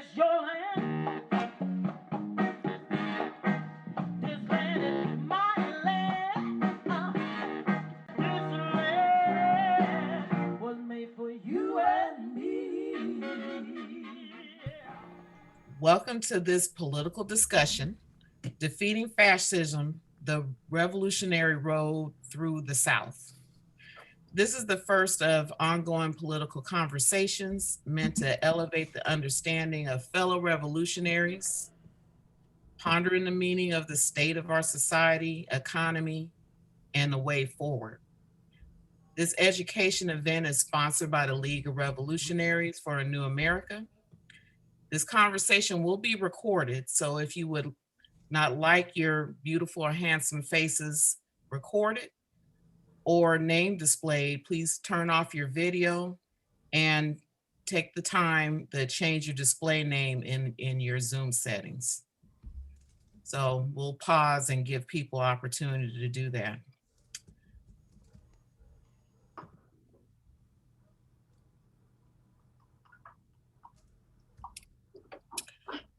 is your land. This land is my land. This land was made for you and me. Welcome to this political discussion, Defeating Fascism, the Revolutionary Road Through the South. This is the first of ongoing political conversations meant to elevate the understanding of fellow revolutionaries, pondering the meaning of the state of our society, economy, and the way forward. This education event is sponsored by the League of Revolutionaries for a New America. This conversation will be recorded, so if you would not like your beautiful or handsome faces recorded or name displayed, please turn off your video and take the time to change your display name in your Zoom settings. So we'll pause and give people opportunity to do that.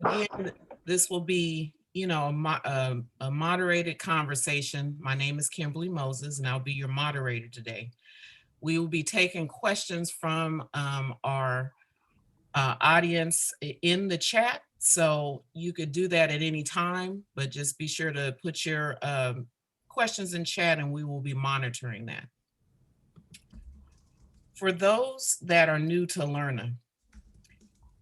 Again, this will be, a moderated conversation. My name is Kimberly Moses, and I'll be your moderator today. We will be taking questions from our audience in the chat. So you could do that at any time, but just be sure to put your questions in chat and we will be monitoring that. For those that are new to LRNA,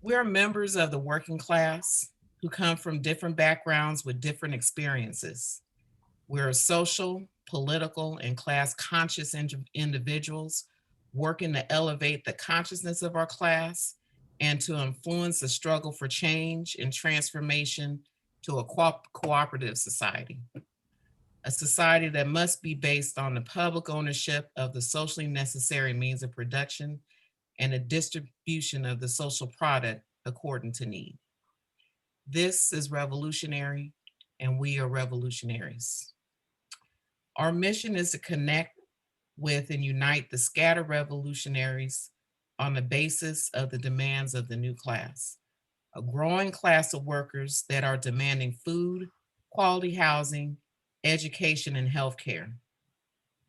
we're members of the working class who come from different backgrounds with different experiences. We're social, political, and class conscious individuals working to elevate the consciousness of our class and to influence the struggle for change and transformation to a cooperative society. A society that must be based on the public ownership of the socially necessary means of production and the distribution of the social product according to need. This is revolutionary, and we are revolutionaries. Our mission is to connect with and unite the scattered revolutionaries on the basis of the demands of the new class, a growing class of workers that are demanding food, quality housing, education, and healthcare.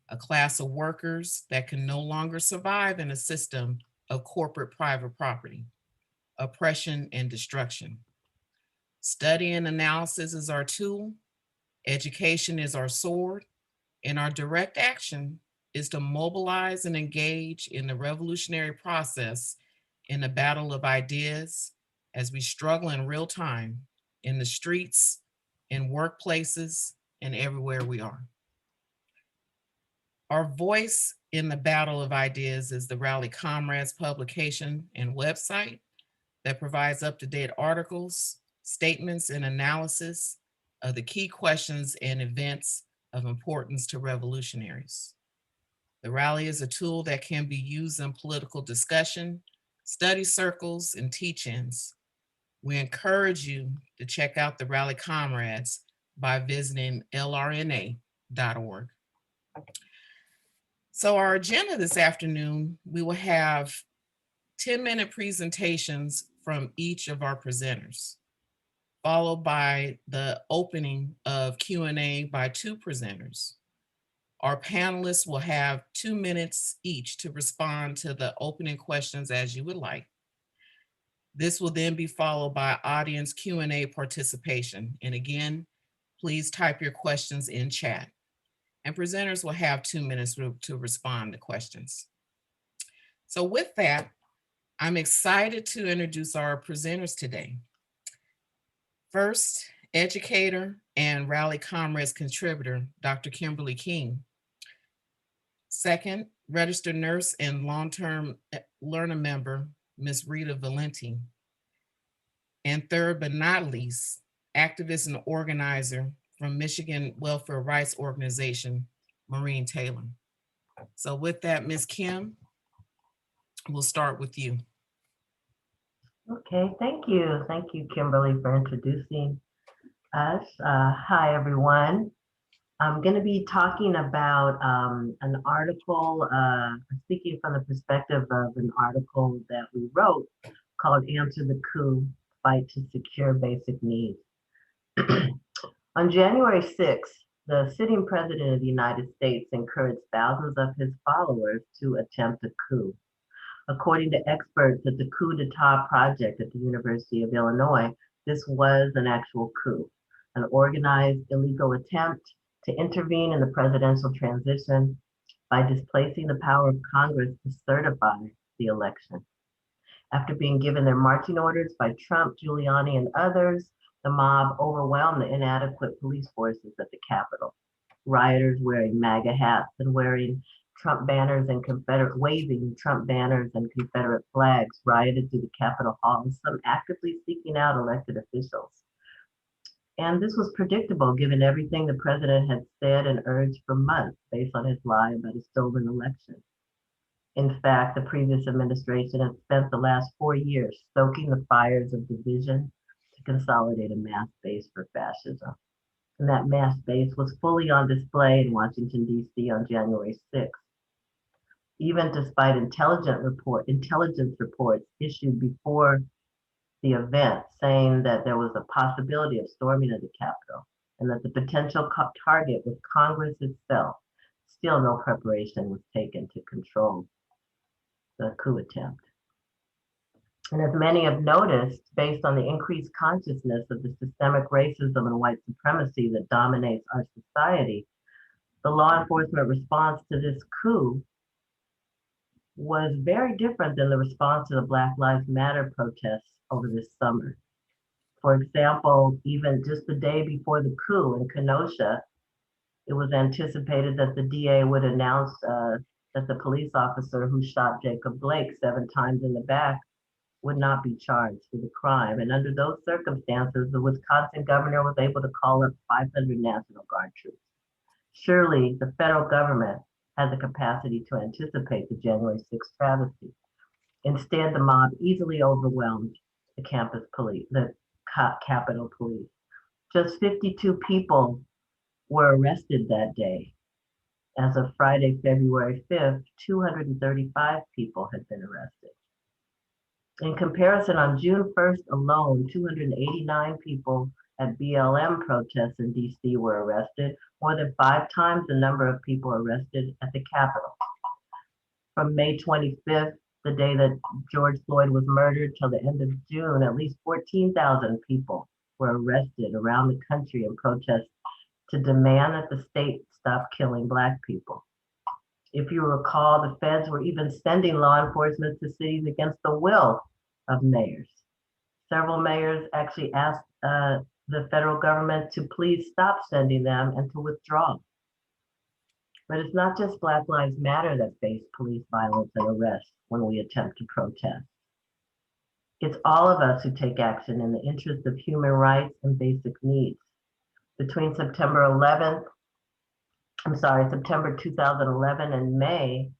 A class of workers that can no longer survive in a system of corporate private property, oppression, and destruction. Study and analysis is our tool, education is our sword, and our direct action is to mobilize and engage in the revolutionary process in the battle of ideas as we struggle in real time in the streets, in workplaces, and everywhere we are. Our voice in the battle of ideas is the Rally Comrades publication and website that provides up-to-date articles, statements, and analysis of the key questions and events of importance to revolutionaries. The Rally is a tool that can be used in political discussion, study circles, and teach-ins. We encourage you to check out the Rally Comrades by visiting LRNA.org. So our agenda this afternoon, we will have 10-minute presentations from each of our presenters, followed by the opening of Q&A by two presenters. Our panelists will have 2 minutes each to respond to the opening questions as you would like. This will then be followed by audience Q&A participation. And again, please type your questions in chat. And presenters will have 2 minutes to respond to questions. So with that, I'm excited to introduce our presenters today. First, educator and Rally Comrades contributor, Dr. Kimberly King. Second, registered nurse and long-term LRNA member, Ms. Rita Valenti. And third but not least, activist and organizer from Michigan Welfare Rights Organization, Maureen Taylor. So with that, Ms. Kim, we'll start with you. Okay, thank you. Thank you, Kimberly, for introducing us. Hi, everyone. I'm going to be talking about an article, speaking from the perspective of an article that we wrote called Answer the Coup, fight to secure basic needs. On January 6th, the sitting president of the United States encouraged thousands of his followers to attempt a coup. According to experts at the coup d'etat project at the University of Illinois, this was an actual coup, an organized illegal attempt to intervene in the presidential transition by displacing the power of Congress to certify the election. After being given their marching orders by Trump, Giuliani, and others, the mob overwhelmed the inadequate police forces at the Capitol. Rioters wearing MAGA hats and waving Trump banners and Confederate flags rioted through the Capitol halls, some actively seeking out elected officials. And this was predictable given everything the president had said and urged for months based on his lie about a stolen election. In fact, the previous administration had spent the last 4 years stoking the fires of division to consolidate a mass base for fascism. And that mass base was fully on display in Washington, D.C. on January 6th. Even despite intelligence reports issued before the event saying that there was a possibility of storming of the Capitol and that the potential target was Congress itself, still no preparation was taken to control the coup attempt. And as many have noticed, based on the increased consciousness of the systemic racism and white supremacy that dominates our society, the law enforcement response to this coup was very different than the response to the Black Lives Matter protests over this summer. For example, even just the day before the coup in Kenosha, it was anticipated that the DA would announce that the police officer who shot Jacob Blake 7 times in the back would not be charged for the crime. And under those circumstances, the Wisconsin governor was able to call up 500 National Guard troops. Surely the federal government had the capacity to anticipate the January 6th travesty. Instead, the mob easily overwhelmed the Capitol Police. Just 52 people were arrested that day. As of Friday, February 5th, 235 people had been arrested. In comparison, on June 1st alone, 289 people at BLM protests in DC were arrested, more than 5 times the number of people arrested at the Capitol. From May 25th, the day that George Floyd was murdered, till the end of June, at least 14,000 people were arrested around the country in protest to demand that the state stop killing Black people. If you recall, the feds were even sending law enforcement to cities against the will of mayors. Several mayors actually asked the federal government to please stop sending them and to withdraw. But it's not just Black Lives Matter that face police violence and arrest when we attempt to protest. It's all of us who take action in the interest of human rights and basic needs. Between September 2011 and May,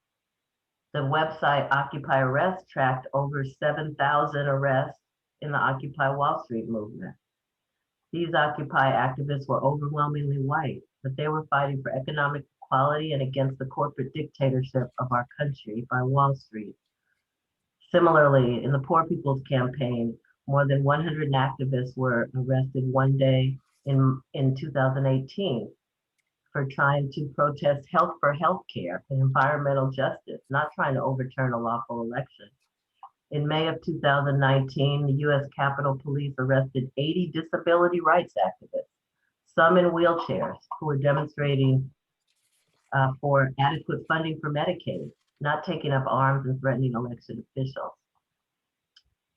the website Occupy Arrest tracked over 7,000 arrests in the Occupy Wall Street movement. These Occupy activists were overwhelmingly white, but they were fighting for economic equality and against the corporate dictatorship of our country by Wall Street. Similarly, in the Poor People's Campaign, more than 100 activists were arrested one day in 2018 for trying to protest healthcare and environmental justice, not trying to overturn a lawful election. In May of 2019, the U.S. Capitol Police arrested 80 disability rights activists, some in wheelchairs, who were demonstrating for adequate funding for Medicaid, not taking up arms and threatening elected officials.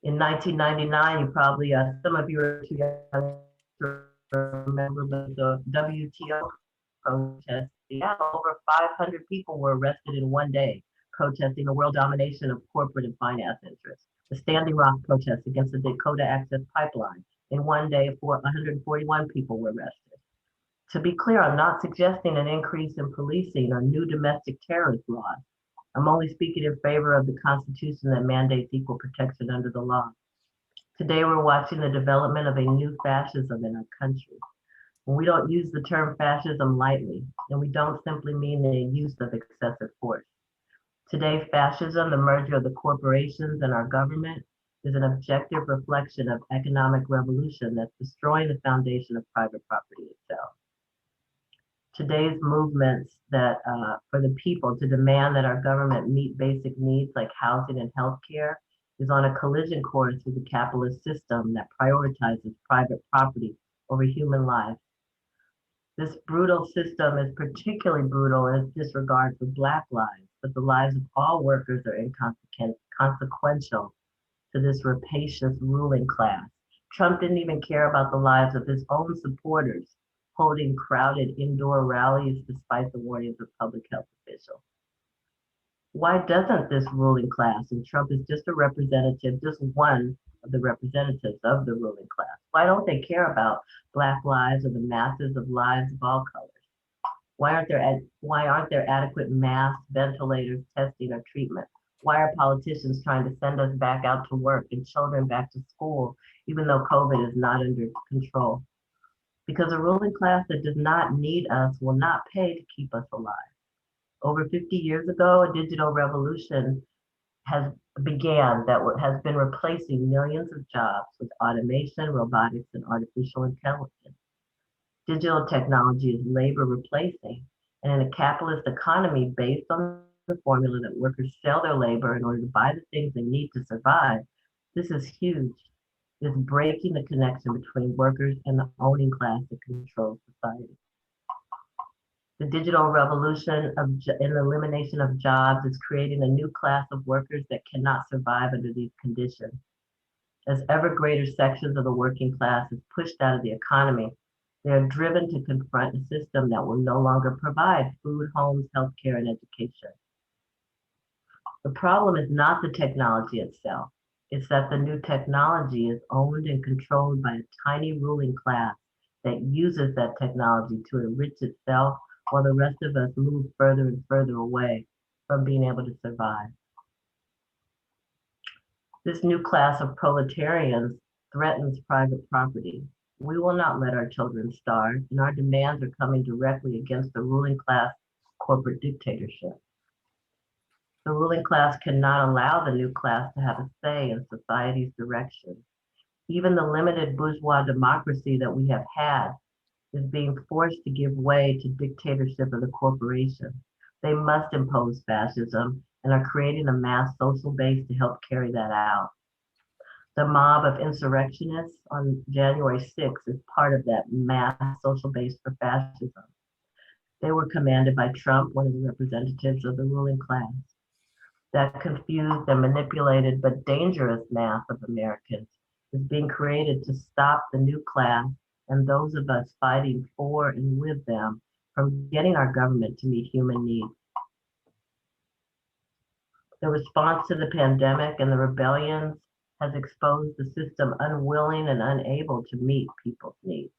In 1999, you probably, some of you are too young to remember, but the WTO protest, over 500 people were arrested in one day, protesting the world domination of corporate and finance interests. The Standing Rock protest against the Dakota Access Pipeline. In one day, 141 people were arrested. To be clear, I'm not suggesting an increase in policing or new domestic terrorist laws. I'm only speaking in favor of the Constitution that mandates equal protection under the law. Today, we're watching the development of a new fascism in our country. And we don't use the term fascism lightly, and we don't simply mean the use of excessive force. Today, fascism, the merger of the corporations and our government, is an objective reflection of economic revolution that's destroying the foundation of private property itself. Today's movements that for the people to demand that our government meet basic needs like housing and healthcare is on a collision course with the capitalist system that prioritizes private property over human life. This brutal system is particularly brutal in its disregard for Black lives, but the lives of all workers are inconsequential to this rapacious ruling class. Trump didn't even care about the lives of his own supporters, holding crowded indoor rallies despite the warnings of public health officials. Why doesn't this ruling class, and Trump is just a representative, just one of the representatives of the ruling class, why don't they care about Black lives or the masses of lives of all colors? Why aren't there adequate masks, ventilators, testing, or treatment? Why are politicians trying to send us back out to work and children back to school, even though COVID is not under control? Because a ruling class that does not need us will not pay to keep us alive. Over 50 years ago, a digital revolution has has been replacing millions of jobs with automation, robotics, and artificial intelligence. Digital technology is labor replacing, and in a capitalist economy based on the formula that workers sell their labor in order to buy the things they need to survive, this is huge. It's breaking the connection between workers and the owning class that controls society. The digital revolution and the elimination of jobs is creating a new class of workers that cannot survive under these conditions. As ever greater sections of the working class is pushed out of the economy, they are driven to confront a system that will no longer provide food, homes, healthcare, and education. The problem is not the technology itself. It's that the new technology is owned and controlled by a tiny ruling class that uses that technology to enrich itself while the rest of us move further and further away from being able to survive. This new class of proletarians threatens private property. We will not let our children starve, and our demands are coming directly against the ruling class corporate dictatorship. The ruling class cannot allow the new class to have a say in society's direction. Even the limited bourgeois democracy that we have had is being forced to give way to dictatorship of the corporation. They must impose fascism and are creating a mass social base to help carry that out. The mob of insurrectionists on January 6th is part of that mass social base for fascism. They were commanded by Trump, one of the representatives of the ruling class. That confused and manipulated but dangerous mass of Americans is being created to stop the new class and those of us fighting for and with them from getting our government to meet human needs. The response to the pandemic and the rebellions has exposed the system unwilling and unable to meet people's needs.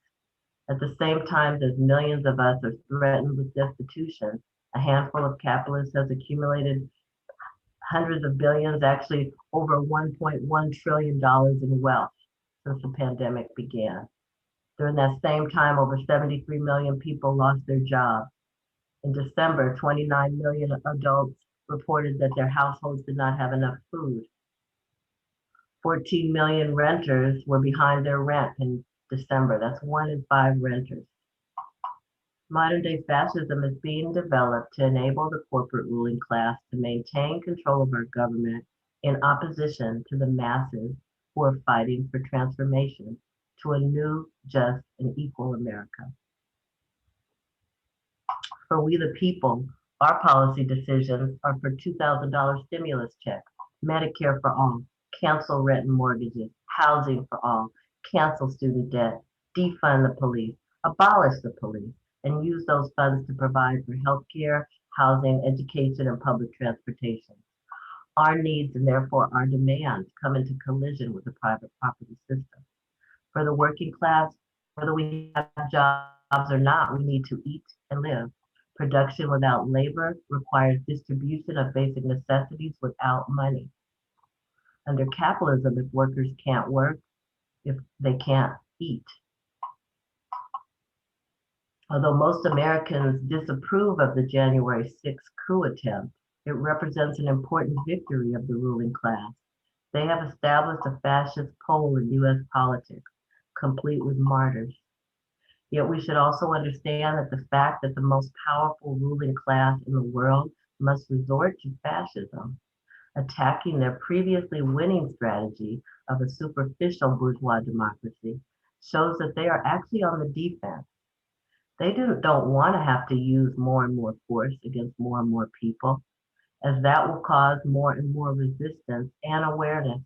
At the same time, as millions of us are threatened with destitution, a handful of capitalists has accumulated hundreds of billions, actually over $1.1 trillion in wealth since the pandemic began. During that same time, over 73 million people lost their jobs. In December, 29 million adults reported that their households did not have enough food. 14 million renters were behind their rent in December. That's 1 in 5 renters. Modern day fascism is being developed to enable the corporate ruling class to maintain control of our government in opposition to the masses who are fighting for transformation to a new, just, and equal America. For we the people, our policy decisions are for $2,000 stimulus checks, Medicare for all, cancel rent and mortgages, housing for all, cancel student debt, defund the police, abolish the police, and use those funds to provide for healthcare, housing, education, and public transportation. Our needs and therefore our demands come into collision with the private property system. For the working class, whether we have jobs or not, we need to eat and live. Production without labor requires distribution of basic necessities without money. Under capitalism, if workers can't work, if they can't eat. Although most Americans disapprove of the January 6th coup attempt, it represents an important victory of the ruling class. They have established a fascist pole in US politics, complete with martyrs. Yet we should also understand that the fact that the most powerful ruling class in the world must resort to fascism, attacking their previously winning strategy of a superficial bourgeois democracy, shows that they are actually on the defense. They don't want to have to use more and more force against more and more people, as that will cause more and more resistance and awareness,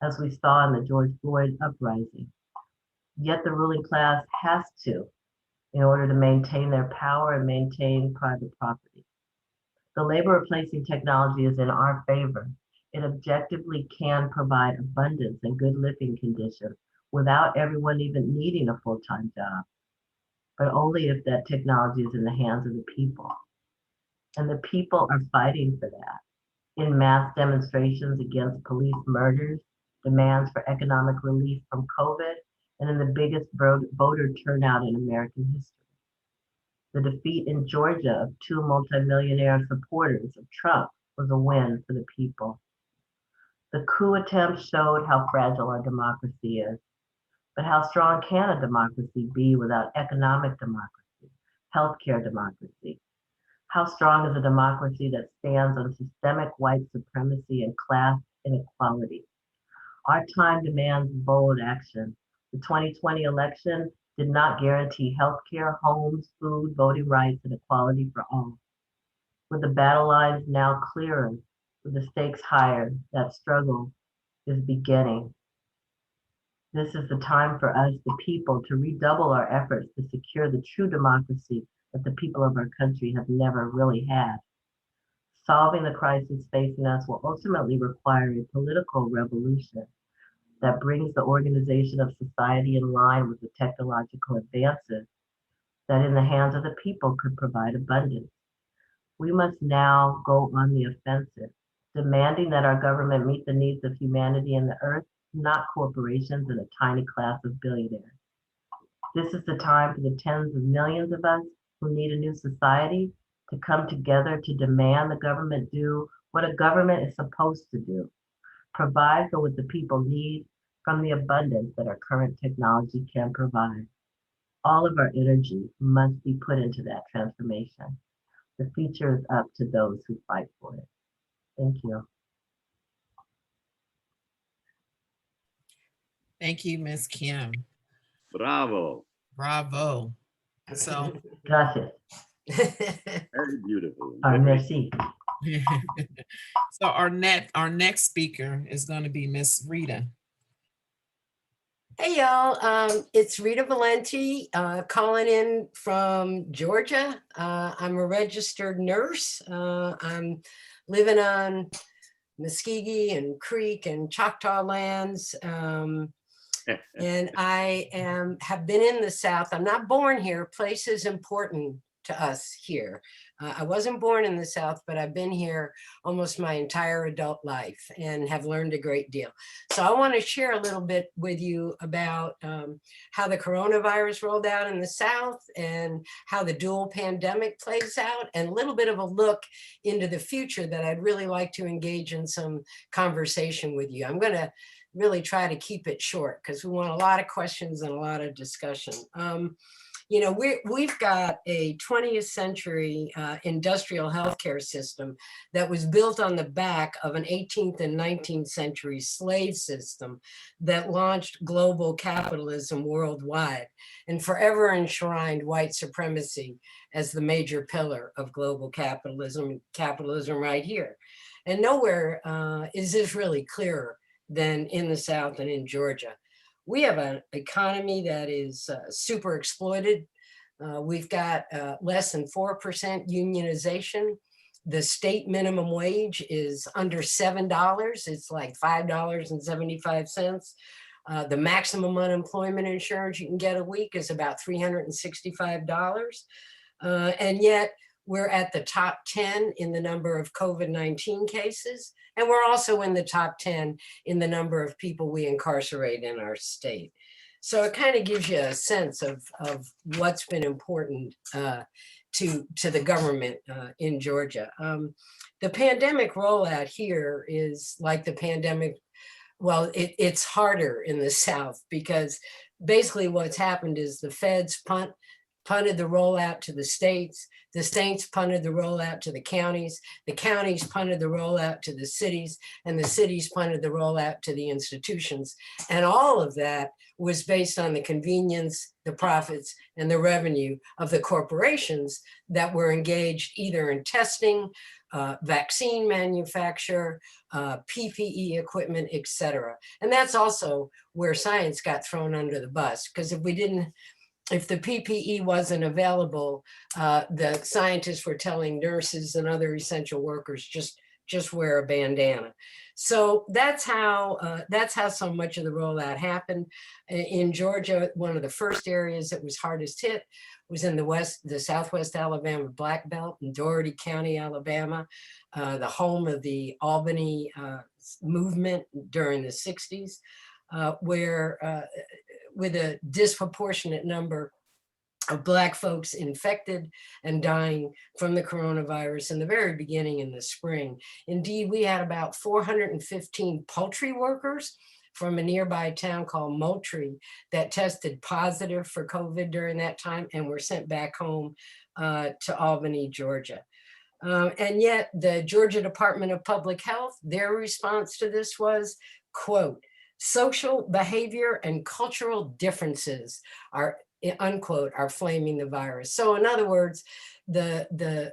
as we saw in the George Floyd uprising. Yet the ruling class has to, in order to maintain their power and maintain private property. The labor replacing technology is in our favor. It objectively can provide abundance and good living conditions without everyone even needing a full-time job, but only if that technology is in the hands of the people. And the people are fighting for that in mass demonstrations against police murders, demands for economic relief from COVID, and in the biggest voter turnout in American history. The defeat in Georgia of two multimillionaire supporters of Trump was a win for the people. The coup attempt showed how fragile our democracy is, but how strong can a democracy be without economic democracy, healthcare democracy? How strong is a democracy that stands on systemic white supremacy and class inequality? Our time demands bold action. The 2020 election did not guarantee health care, homes, food, voting rights, and equality for all. With the battle lines now clearer, with the stakes higher, that struggle is beginning. This is the time for us, the people, to redouble our efforts to secure the true democracy that the people of our country have never really had. Solving the crisis facing us will ultimately require a political revolution that brings the organization of society in line with the technological advances that in the hands of the people could provide abundance. We must now go on the offensive, demanding that our government meet the needs of humanity and the earth, not corporations and a tiny class of billionaires. This is the time for the tens of millions of us who need a new society to come together to demand the government do what a government is supposed to do, provide for what the people need from the abundance that our current technology can provide. All of our energy must be put into that transformation. The future is up to those who fight for it. Thank you. Thank you, Ms. Kim. Bravo. Bravo. So, Gracias. Very beautiful. Merci. so our next speaker is going to be Miss Rita. Hey y'all, it's Rita Valenti calling in from Georgia. I'm a registered nurse. I'm living on Muskogee and Creek and Choctaw lands. And I have been in the South. I'm not born here. Place is important to us here. I wasn't born in the South, but I've been here almost my entire adult life and have learned a great deal. So I want to share a little bit with you about how the coronavirus rolled out in the South and how the dual pandemic plays out, and a little bit of a look into the future that I'd really like to engage in some conversation with you. I'm going to really try to keep it short because we want a lot of questions and a lot of discussion. You know, we've got a 20th century industrial healthcare system that was built on the back of an 18th and 19th century slave system that launched global capitalism worldwide and forever enshrined white supremacy as the major pillar of global capitalism right here. And nowhere is this really clearer than in the South and in Georgia. We have an economy that is super exploited. We've got less than 4% unionization. The state minimum wage is under $7. It's like $5.75. The maximum unemployment insurance you can get a week is about $365. And yet we're at the top 10 in the number of COVID-19 cases. And we're also in the top 10 in the number of people we incarcerate in our state. So it kind of gives you a sense of what's been important to the government in Georgia. The pandemic rollout here is like the pandemic Well, it's harder in the South because basically what's happened is the feds punted the rollout to the states punted the rollout to the counties punted the rollout to the cities, and the cities punted the rollout to the institutions. And all of that was based on the convenience, the profits, and the revenue of the corporations that were engaged either in testing, vaccine manufacture, PPE equipment, etc. And that's also where science got thrown under the bus, because if the PPE wasn't available, the scientists were telling nurses and other essential workers just wear a bandana. So that's how so much of the rollout happened. In Georgia, one of the first areas that was hardest hit was in the Southwest Alabama Black Belt in Dougherty County, Alabama, the home of the Albany movement during the 60s, where with a disproportionate number of Black folks infected and dying from the coronavirus in the very beginning in the spring. Indeed, we had about 415 poultry workers from a nearby town called Moultrie that tested positive for COVID during that time and were sent back home to Albany, Georgia. And yet the Georgia Department of Public Health, their response to this was, quote, social behavior and cultural differences are, unquote, are flaming the virus. So in other words, the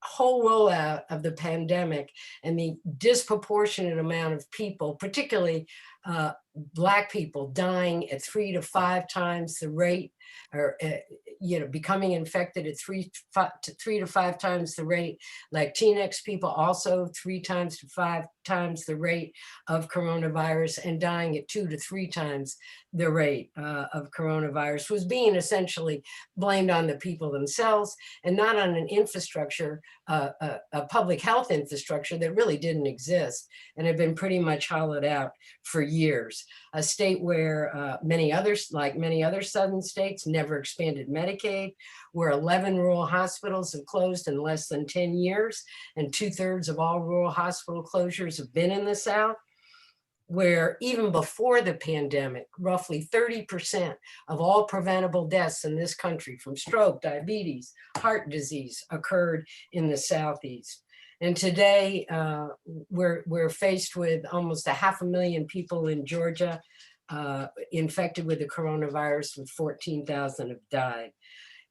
whole rollout of the pandemic and the disproportionate amount of people, particularly Black people, dying at 3 to 5 times the rate, or becoming infected at 3 to 5 times the rate. Latinx people also 3 times to 5 times the rate of coronavirus, and dying at 2 to 3 times the rate of coronavirus, was being essentially blamed on the people themselves and not on an infrastructure, a public health infrastructure that really didn't exist and had been pretty much hollowed out for years. A state where many other southern states never expanded Medicaid, where 11 rural hospitals have closed in less than 10 years, and 2/3 of all rural hospital closures have been in the South, where even before the pandemic, roughly 30% of all preventable deaths in this country from stroke, diabetes, heart disease occurred in the Southeast. And today we're faced with almost 500,000 people in Georgia infected with the coronavirus, with 14,000 have died.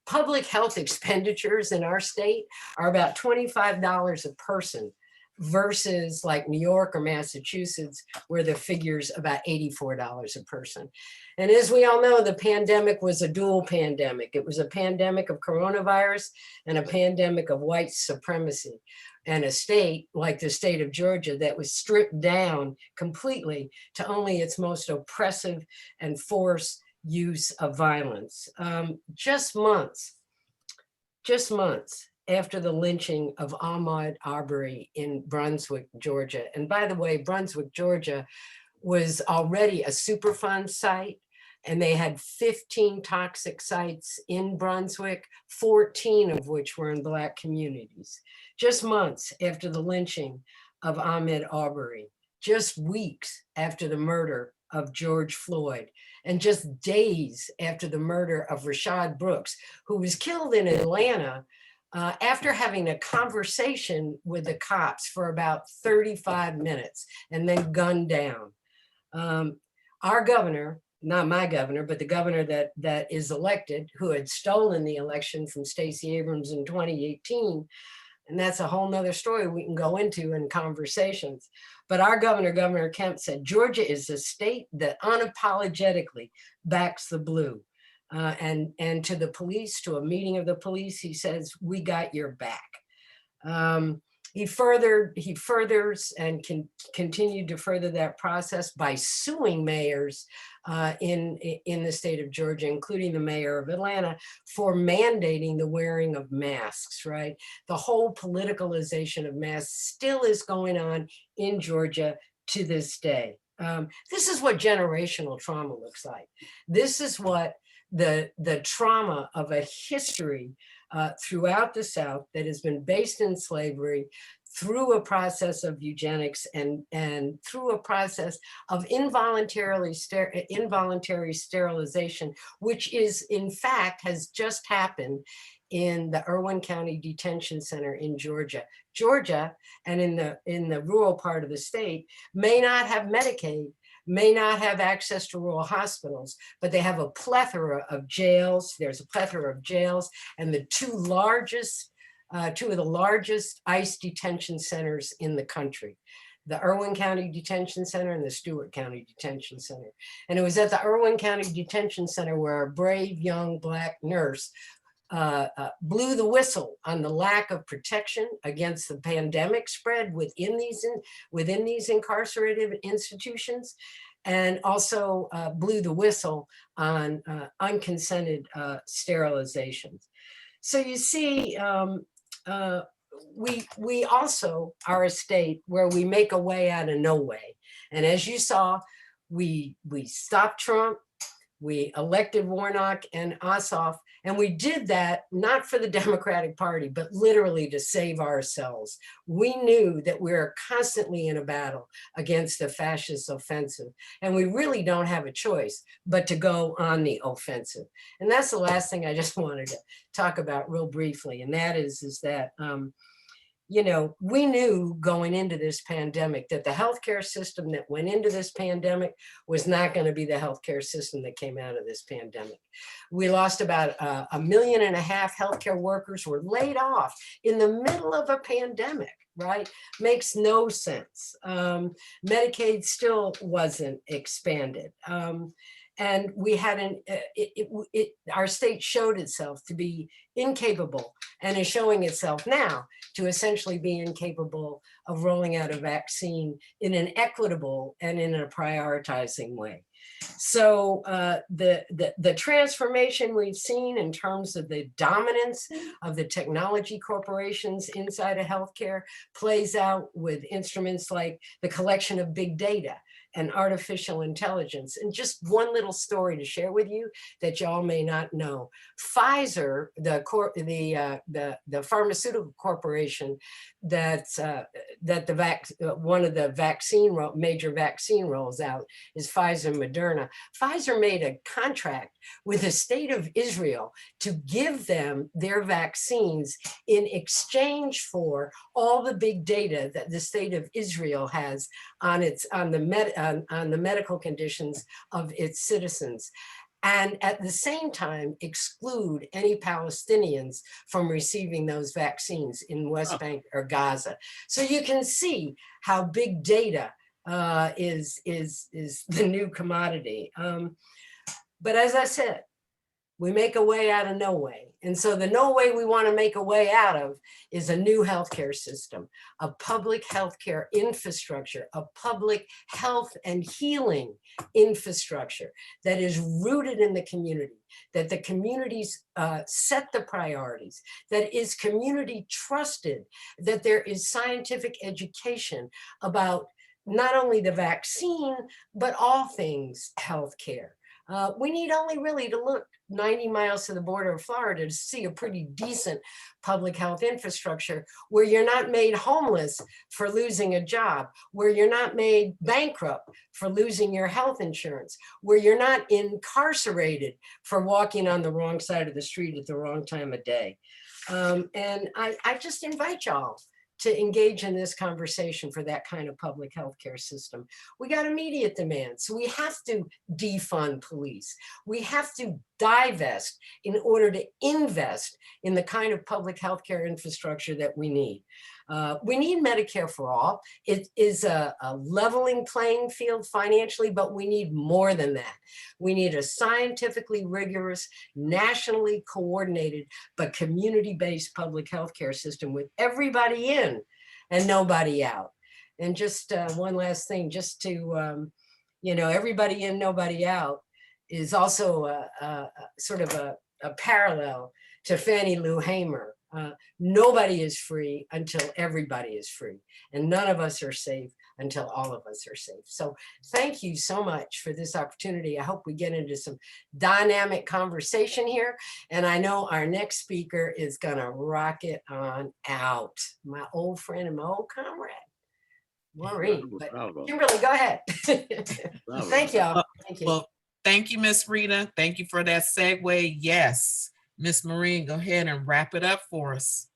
Public health expenditures in our state are about $25 a person, versus like New York or Massachusetts, where the figure's about $84 a person. And as we all know, the pandemic was a dual pandemic. It was a pandemic of coronavirus and a pandemic of white supremacy. And a state like the state of Georgia that was stripped down completely to only its most oppressive and forced use of violence. Just months after the lynching of Ahmaud Arbery in Brunswick, Georgia. And by the way, Brunswick, Georgia was already a Superfund site, and they had 15 toxic sites in Brunswick, 14 of which were in Black communities. Just months after the lynching of Ahmaud Arbery, just weeks after the murder of George Floyd, and just days after the murder of Rayshard Brooks, who was killed in Atlanta after having a conversation with the cops for about 35 minutes and then gunned down. Our governor, not my governor, but the governor that is elected, who had stolen the election from Stacey Abrams in 2018, and that's a whole nother story we can go into in conversations. But our governor, Governor Kemp, said Georgia is a state that unapologetically backs the blue. And to the police, to a meeting of the police, he says, "We got your back." He furthers and continued to further that process by suing mayors in the state of Georgia, including the mayor of Atlanta, for mandating the wearing of masks, right? The whole politicalization of masks still is going on in Georgia to this day. This is what generational trauma looks like. This is what the trauma of a history throughout the South that has been based in slavery, through a process of eugenics and through a process of involuntary sterilization, which is in fact has just happened in the Irwin County Detention Center in Georgia. Georgia, and in the rural part of the state, may not have Medicaid, may not have access to rural hospitals, but they have a plethora of jails. There's a plethora of jails, and the two of the largest ICE detention centers in the country, the Irwin County Detention Center and the Stewart County Detention Center. And it was at the Irwin County Detention Center where a brave young Black nurse blew the whistle on the lack of protection against the pandemic spread within these incarcerated institutions, and also blew the whistle on unconsented sterilizations. So you see, we also are a state where we make a way out of no way. And as you saw, we stopped Trump, we elected Warnock and Ossoff, and we did that not for the Democratic Party, but literally to save ourselves. We knew that we were constantly in a battle against the fascist offensive, and we really don't have a choice but to go on the offensive. And that's the last thing I just wanted to talk about real briefly, and that is that you know, we knew going into this pandemic that the healthcare system that went into this pandemic was not going to be the healthcare system that came out of this pandemic. We lost about 1.5 million healthcare workers were laid off in the middle of a pandemic, right? Makes no sense. Medicaid still wasn't expanded. And we had our state showed itself to be incapable, and is showing itself now to essentially be incapable of rolling out a vaccine in an equitable and in a prioritizing way. So the transformation we've seen in terms of the dominance of the technology corporations inside of healthcare plays out with instruments like the collection of big data and artificial intelligence. And just one little story to share with you that y'all may not know. Pfizer, the pharmaceutical corporation that's one of the major vaccine rolls out is Pfizer Moderna. Pfizer made a contract with the state of Israel to give them their vaccines in exchange for all the big data that the state of Israel has on the medical conditions of its citizens, and at the same time exclude any Palestinians from receiving those vaccines in West Bank or Gaza. So you can see how big data is the new commodity. But as I said, we make a way out of no way. And so the no way we want to make a way out of is a new healthcare system, a public healthcare infrastructure, a public health and healing infrastructure that is rooted in the community, that the communities set the priorities, that is community trusted, that there is scientific education about not only the vaccine, but all things healthcare. We need only really to look 90 miles to the border of Florida to see a pretty decent public health infrastructure where you're not made homeless for losing a job, where you're not made bankrupt for losing your health insurance, where you're not incarcerated for walking on the wrong side of the street at the wrong time of day. And I just invite y'all to engage in this conversation for that kind of public healthcare system. We got immediate demands. So we have to defund police. We have to divest in order to invest in the kind of public healthcare infrastructure that we need. We need Medicare for all. It is a leveling playing field financially, but we need more than that. We need a scientifically rigorous, nationally coordinated, but community-based public healthcare system with everybody in and nobody out. And just one last thing, just to, you know, everybody in, nobody out is also a sort of a parallel to Fannie Lou Hamer. Nobody is free until everybody is free, and none of us are safe until all of us are safe. So thank you so much for this opportunity. I hope we get into some dynamic conversation here. And I know our next speaker is gonna rock it on out. My old friend and my old comrade, Maureen. But Bravo. Kimberly, go ahead. Bravo. Thank y'all. Thank you. Well, thank you, Miss Rita. Thank you for that segue. Yes, Miss Maureen, go ahead and wrap it up for us.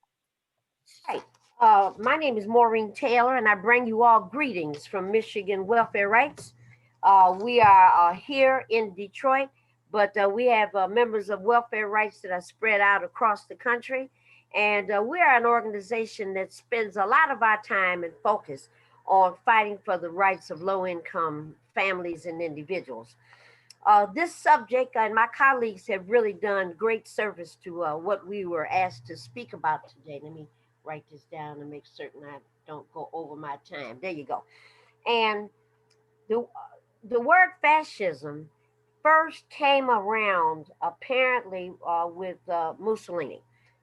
Hi, my name is Maureen Taylor, and I bring you all greetings from Michigan Welfare Rights. We are here in Detroit, but we have members of Welfare Rights that are spread out across the country. And we are an organization that spends a lot of our time and focus on fighting for the rights of low-income families and individuals. This subject and my colleagues have really done great service to what we were asked to speak about today. Let me write this down and make certain I don't go over my time. There you go. And the word fascism first came around apparently with Mussolini,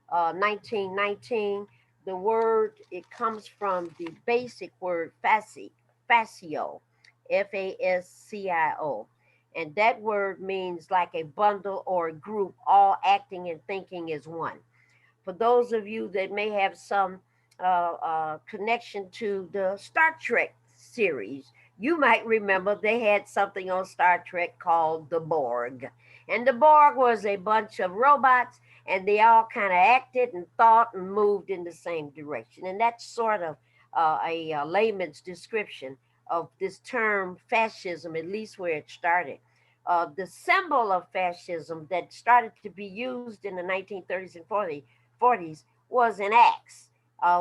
1919. The word, it comes from the basic word fascio, Fascio. And that word means like a bundle or a group, all acting and thinking as one. For those of you that may have some connection to the Star Trek series, you might remember they had something on Star Trek called the Borg. And the Borg was a bunch of robots, and they all kind of acted and thought and moved in the same direction. And that's sort of a layman's description of this term fascism, at least where it started. The symbol of fascism that started to be used in the 1930s and 40s was an axe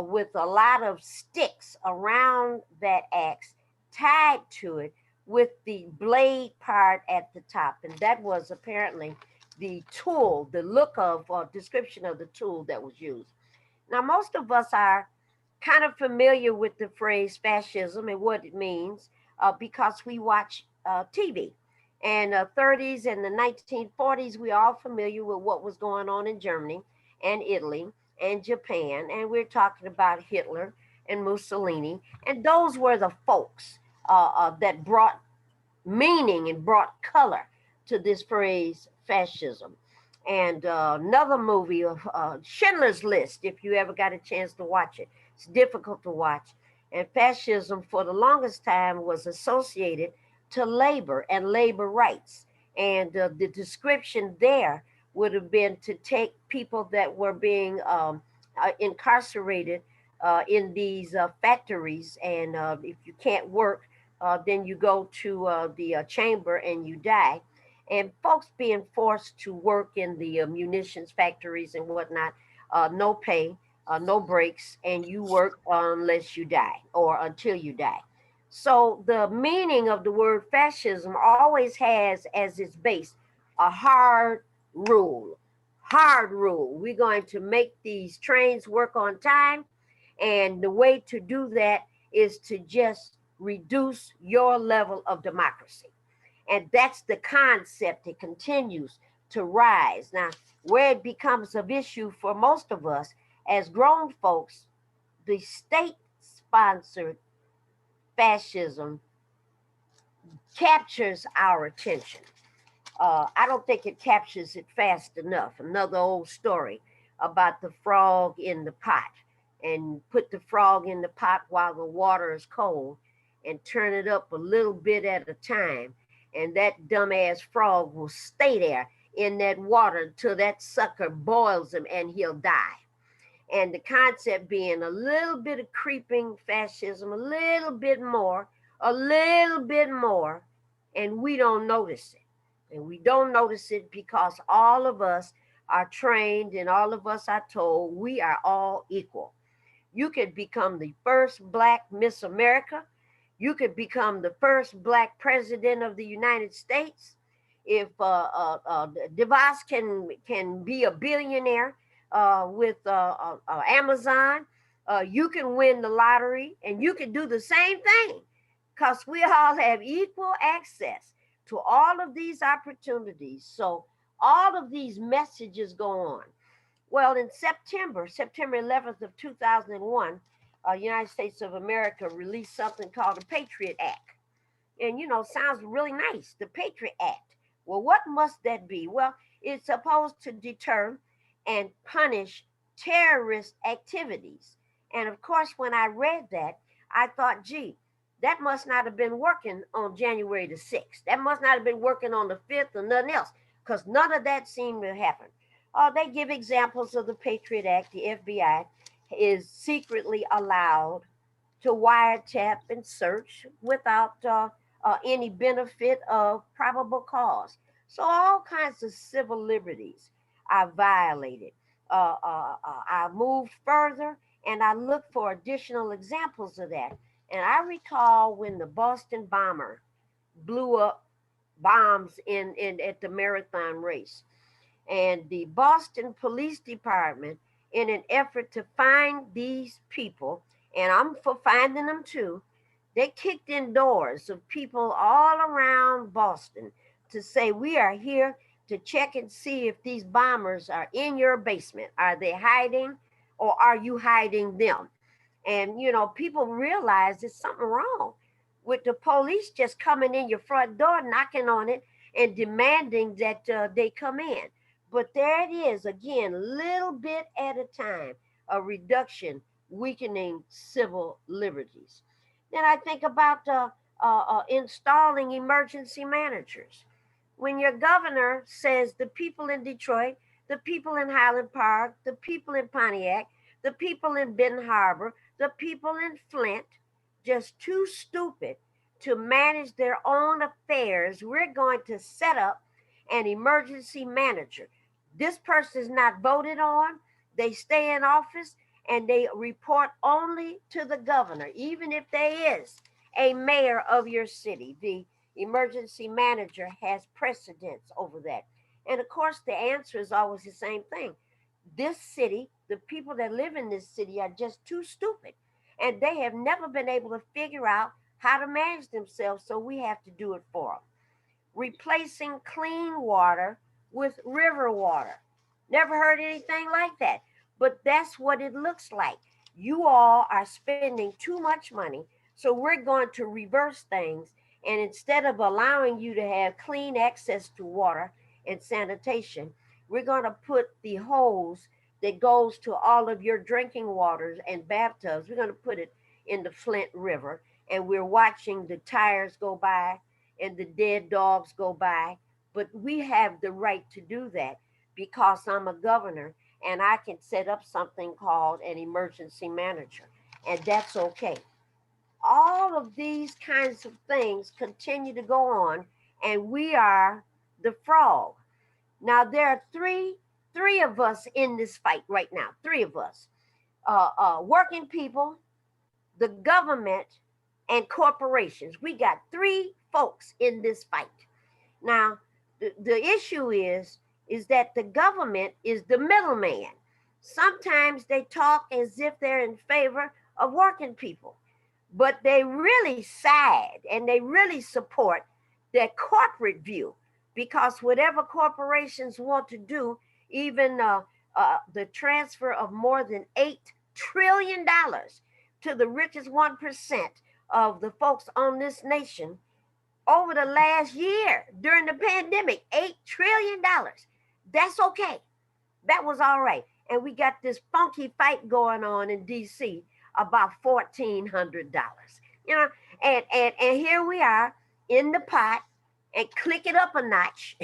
with a lot of sticks around that axe tied to it with the blade part at the top. And that was apparently the tool, the look of or description of the tool that was used. Now, most of us are kind of familiar with the phrase fascism and what it means because we watch TV. And 30s and the 1940s, we're all familiar with what was going on in Germany and Italy and Japan. And we're talking about Hitler and Mussolini. And those were the folks that brought meaning and brought color to this phrase fascism. And another movie of Schindler's List, if you ever got a chance to watch it. It's difficult to watch. And fascism for the longest time was associated to labor and labor rights. And the description there would have been to take people that were being incarcerated in these factories. And if you can't work, then you go to the chamber and you die. And folks being forced to work in the munitions factories and whatnot, no pay, no breaks, and you work unless you die or until you die. So the meaning of the word fascism always has as its base a hard rule. Hard rule. We're going to make these trains work on time. And the way to do that is to just reduce your level of democracy. And that's the concept. It continues to rise. Now, where it becomes of issue for most of us as grown folks, the state-sponsored fascism captures our attention. I don't think it captures it fast enough. Another old story about the frog in the pot, and put the frog in the pot while the water is cold and turn it up a little bit at a time. And that dumbass frog will stay there in that water until that sucker boils him and he'll die. And the concept being a little bit of creeping fascism, a little bit more, and we don't notice it. And we don't notice it because all of us are trained and all of us are told we are all equal. You could become the first Black Miss America. You could become the first Black president of the United States. If DeVos can be a billionaire with Amazon, you can win the lottery and you can do the same thing because we all have equal access to all of these opportunities. So all of these messages go on. Well, in September 11th of 2001, United States of America released something called the Patriot Act. And, sounds really nice, the Patriot Act. Well, what must that be? Well, it's supposed to deter and punish terrorist activities. And of course, when I read that, I thought, gee, that must not have been working on January the 6th. That must not have been working on the 5th or nothing else, because none of that seemed to happen. They give examples of the Patriot Act. The FBI is secretly allowed to wiretap and search without any benefit of probable cause. So all kinds of civil liberties are violated. I moved further and I looked for additional examples of that. And I recall when the Boston bomber blew up bombs in at the marathon race. And the Boston Police Department, in an effort to find these people, and I'm for finding them too, they kicked in doors of people all around Boston to say, we are here to check and see if these bombers are in your basement. Are they hiding or are you hiding them? And, people realize there's something wrong with the police just coming in your front door, knocking on it, and demanding that they come in. But there it is, again, little bit at a time, a reduction, weakening civil liberties. Then I think about installing emergency managers. When your governor says the people in Detroit, the people in Highland Park, the people in Pontiac, the people in Benton Harbor, the people in Flint, just too stupid to manage their own affairs, we're going to set up an emergency manager. This person is not voted on. They stay in office and they report only to the governor, even if there is a mayor of your city. The emergency manager has precedence over that. And of course, the answer is always the same thing. This city, the people that live in this city are just too stupid. And they have never been able to figure out how to manage themselves, so we have to do it for them. Replacing clean water with river water. Never heard anything like that, but that's what it looks like. You all are spending too much money, so we're going to reverse things. And instead of allowing you to have clean access to water and sanitation, we're going to put the hose that goes to all of your drinking waters and bathtubs, we're going to put it in the Flint River. And we're watching the tires go by and the dead dogs go by. But we have the right to do that because I'm a governor and I can set up something called an emergency manager. And that's okay. All of these kinds of things continue to go on, and we are the frog. Now there are three of us in this fight right now. Three of us, working people, the government, and corporations. We got three folks in this fight. Now the issue is that the government is the middleman. Sometimes they talk as if they're in favor of working people, but they really side and they really support their corporate view, because whatever corporations want to do, even the transfer of more than $8 trillion to the richest 1% of the folks on this nation over the last year during the pandemic, $8 trillion. That's okay. That was all right. And we got this funky fight going on in DC about $1,400. You know, and here we are in the pot and click it up a notch.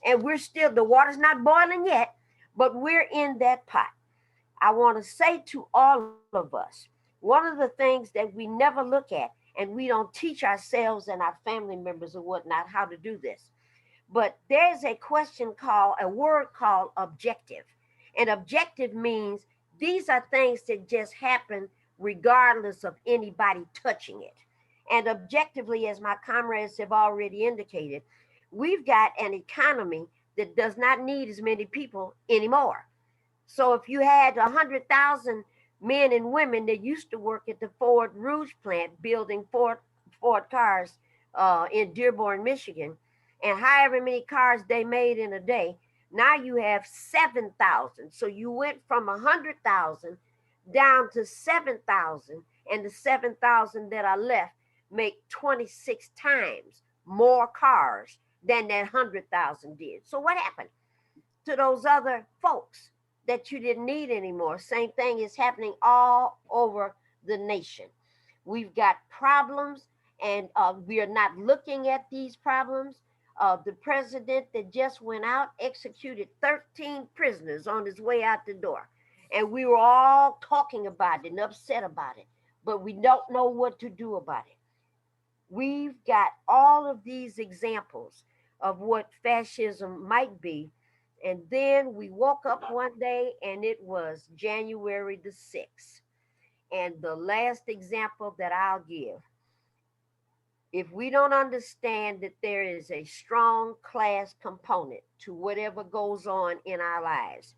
And we're still, the water's not boiling yet, but we're in that pot. I want to say to all of us, one of the things that we never look at, and we don't teach ourselves and our family members or whatnot how to do this, but there's a word called objective. And objective means these are things that just happen regardless of anybody touching it. And objectively, as my comrades have already indicated, we've got an economy that does not need as many people anymore. So if you had 100,000 men and women that used to work at the Ford Rouge plant building Ford cars in Dearborn, Michigan, and however many cars they made in a day, now you have 7,000. So you went from 100,000 down to 7,000, and the 7,000 that are left make 26 times more cars than that 100,000 did. So what happened to those other folks that you didn't need anymore? Same thing is happening all over the nation. We've got problems, and we are not looking at these problems. The president that just went out executed 13 prisoners on his way out the door. And we were all talking about it and upset about it, but we don't know what to do about it. We've got all of these examples of what fascism might be. And then we woke up one day and it was January the 6th. And the last example that I'll give, if we don't understand that there is a strong class component to whatever goes on in our lives.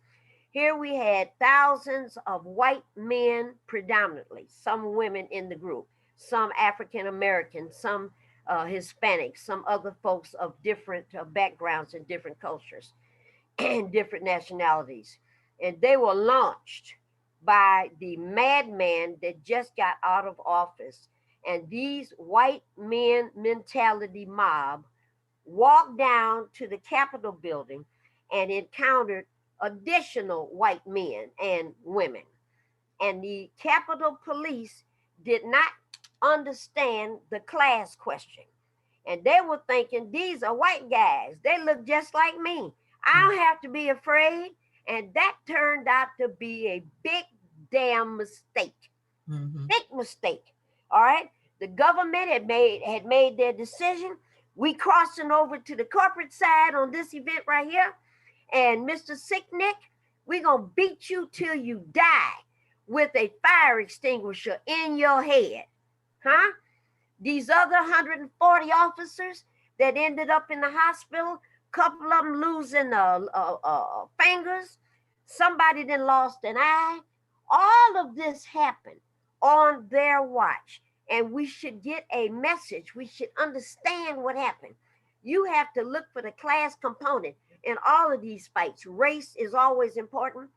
Here we had thousands of white men predominantly, some women in the group, some African Americans, some Hispanics, some other folks of different backgrounds and different cultures and different nationalities. And they were launched by the madman that just got out of office. And these white men mentality mob walked down to the Capitol building and encountered additional white men and women. And the Capitol Police did not understand the class question. And they were thinking, these are white guys. They look just like me. I don't have to be afraid. And that turned out to be a big damn mistake. Big mistake. All right. The government had made their decision. We crossing over to the corporate side on this event right here. And Mr. Sicknick, we're going to beat you till you die with a fire extinguisher in your head. Huh? These other 140 officers that ended up in the hospital, a couple of them losing fingers, somebody then lost an eye. All of this happened on their watch. And we should get a message. We should understand what happened. You have to look for the class component in all of these fights. Race is always important.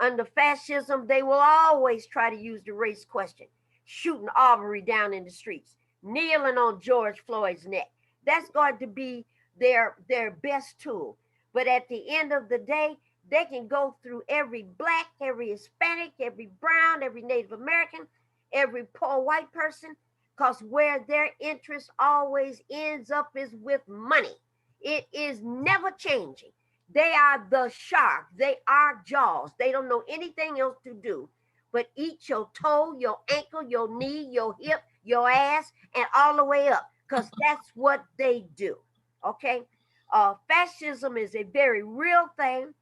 Under fascism, they will always try to use the race question, shooting Arbery down in the streets, kneeling on George Floyd's neck. That's going to be their best tool. But at the end of the day, they can go through every Black, every Hispanic, every brown, every Native American, every poor white person, because where their interest always ends up is with money. It is never changing. They are the shark. They are Jaws. They don't know anything else to do but eat your toe, your ankle, your knee, your hip, your ass, and all the way up, because that's what they do. Okay? Fascism is a very real thing.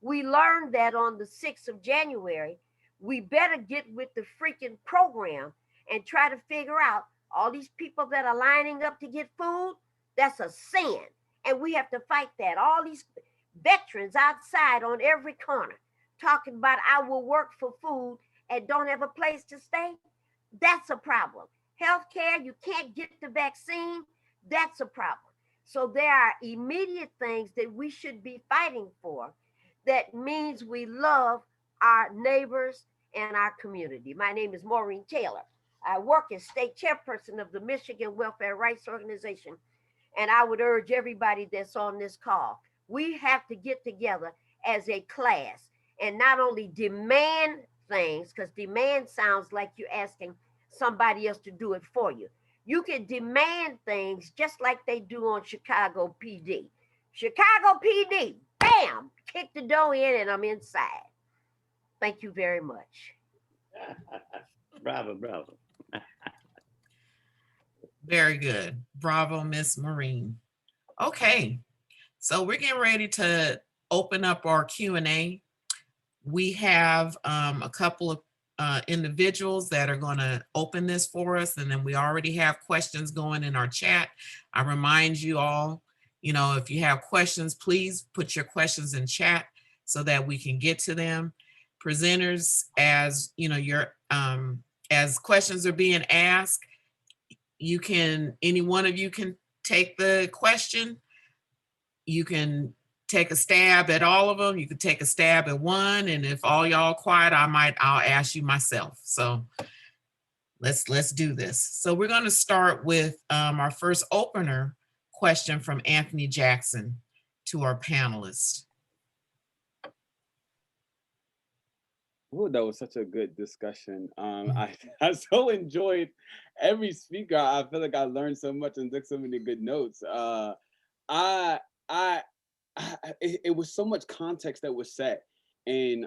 We learned that on the 6th of January. We better get with the freaking program and try to figure out all these people that are lining up to get food. That's a sin. And we have to fight that. All these veterans outside on every corner talking about I will work for food and don't have a place to stay. That's a problem. Healthcare, you can't get the vaccine. That's a problem. So there are immediate things that we should be fighting for. That means we love our neighbors and our community. My name is Maureen Taylor. I work as state chairperson of the Michigan Welfare Rights Organization. And I would urge everybody that's on this call, we have to get together as a class and not only demand things, because demand sounds like you're asking somebody else to do it for you. You can demand things just like they do on Chicago PD. Chicago PD, bam, kick the door in and I'm inside. Thank you very much. Bravo, bravo. Very good. Bravo, Miss Maureen. Okay, so we're getting ready to open up our Q&A. We have a couple of individuals that are going to open this for us, and then we already have questions going in our chat. I remind you all, you know, if you have questions, please put your questions in chat so that we can get to them. Presenters, as you know, as questions are being asked, you can, any one of you can take the question. You can take a stab at all of them. You could take a stab at one, and if all y'all quiet, I'll ask you myself. So let's do this. So we're going to start with our first opener question from Anthony Jackson to our panelists. Oh, that was such a good discussion. I so enjoyed every speaker. I feel like I learned so much and took so many good notes. It was so much context that was set, and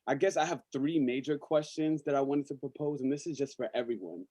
I guess I have three major questions that I wanted to propose, and this is just for everyone.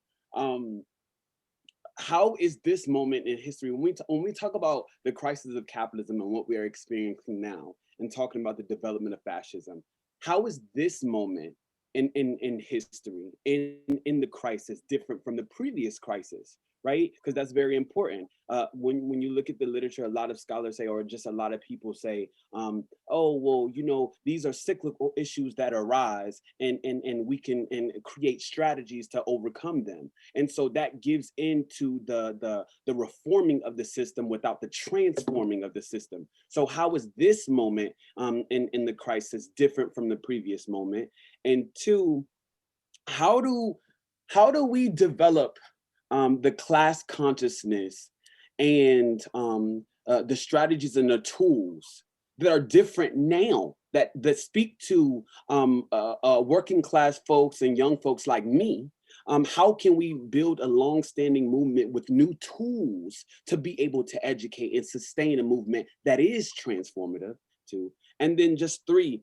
How is this moment in history, when we talk about the crisis of capitalism and what we are experiencing now, and talking about the development of fascism, how is this moment in history, in the crisis, different from the previous crisis, right? Because that's very important. When you look at the literature, a lot of scholars say, or just a lot of people say, oh, well, you know, these are cyclical issues that arise, and we can create strategies to overcome them. And so that gives into the reforming of the system without the transforming of the system. So how is this moment in the crisis different from the previous moment? And two, how do we develop the class consciousness and the strategies and the tools that are different now, that speak to working class folks and young folks like me? How can we build a long-standing movement with new tools to be able to educate and sustain a movement that is transformative too? And then just three,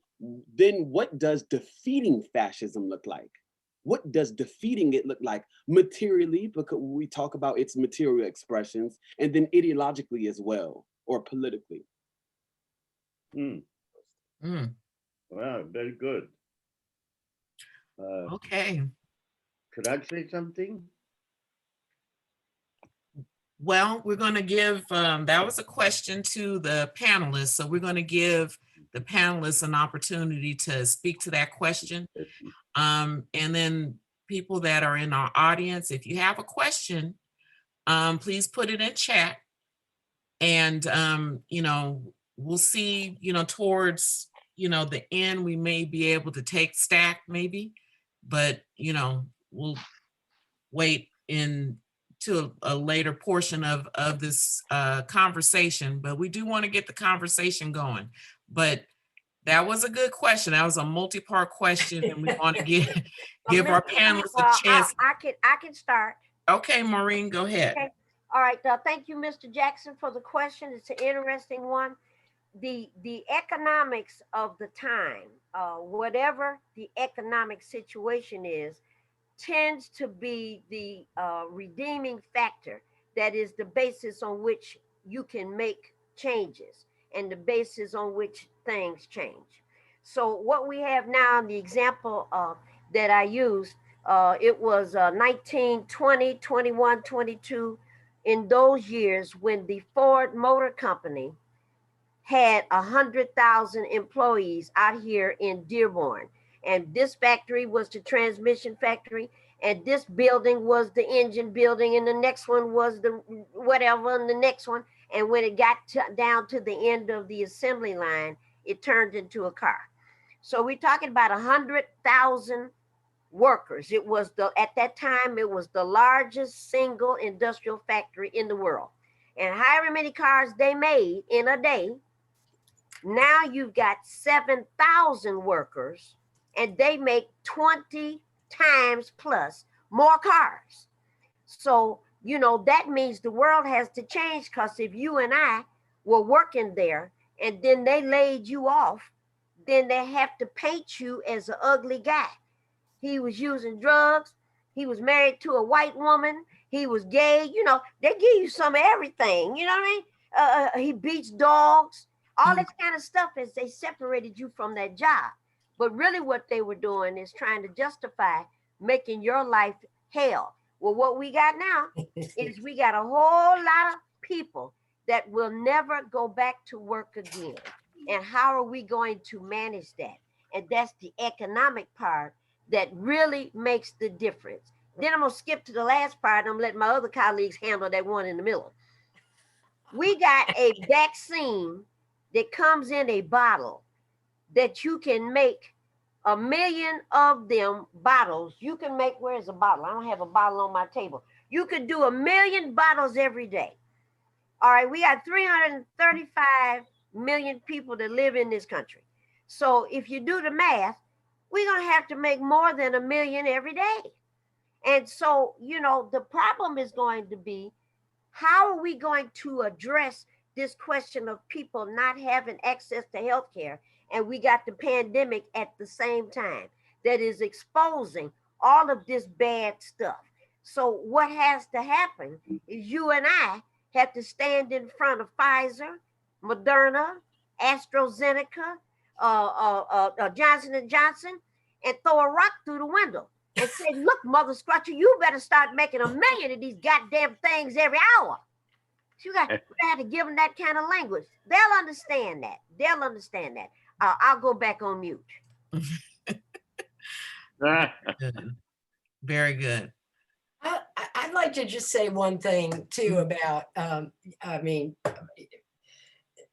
then what does defeating fascism look like? What does defeating it look like materially, because we talk about its material expressions, and then ideologically as well, or politically? Wow, very good. Okay. Could I say something? Well, we're going to give, that was a question to the panelists. So we're going to give the panelists an opportunity to speak to that question. And then people that are in our audience, if you have a question, please put it in chat. And, you know, we'll see, you know, towards, you know, the end, we may be able to take stack maybe, but, you know, we'll wait to a later portion of this conversation, but we do want to get the conversation going. But that was a good question. That was a multi-part question, and we want to give our panelists a chance. I can start. Okay, Maureen, go ahead. Okay. All right. Thank you, Mr. Jackson, for the question. It's an interesting one. The economics of the time, whatever the economic situation is, tends to be the redeeming factor that is the basis on which you can make changes and the basis on which things change. So what we have now, the example that I used, it was 1920, 21, 22, in those years when the Ford Motor Company had 100,000 employees out here in Dearborn. And this factory was the transmission factory, and this building was the engine building, and the next one was the whatever, and the next one. And when it got down to the end of the assembly line, it turned into a car. So we're talking about 100,000 workers. It was at that time, it was the largest single industrial factory in the world. And however many cars they made in a day, now you've got 7,000 workers, and they make 20 times plus more cars. So, you know, that means the world has to change, because if you and I were working there and then they laid you off, then they have to paint you as an ugly guy. He was using drugs. He was married to a white woman. He was gay. You know, they give you some of everything. You know what I mean? He beats dogs. All this kind of stuff is they separated you from that job. But really what they were doing is trying to justify making your life hell. Well, what we got now is we got a whole lot of people that will never go back to work again. And how are we going to manage that? And that's the economic part that really makes the difference. Then I'm gonna skip to the last part. I'm gonna let my other colleagues handle that one in the middle. We got a vaccine that comes in a bottle that you can make 1,000,000 of them bottles. You can make, where's a bottle? I don't have a bottle on my table. You could do 1,000,000 bottles every day. All right, we got 335 million people that live in this country. So if you do the math, we're going to have to make more than 1,000,000 every day. And so, you know, the problem is going to be, how are we going to address this question of people not having access to health care? And we got the pandemic at the same time that is exposing all of this bad stuff. So what has to happen is you and I have to stand in front of Pfizer, Moderna, AstraZeneca, Johnson & Johnson, and throw a rock through the window and say, look, Mother Scratcher, you better start making 1,000,000 of these goddamn things every hour. You got to give them that kind of language. They'll understand that. They'll understand that. I'll go back on mute. Good. Very good. I'd like to just say one thing too about,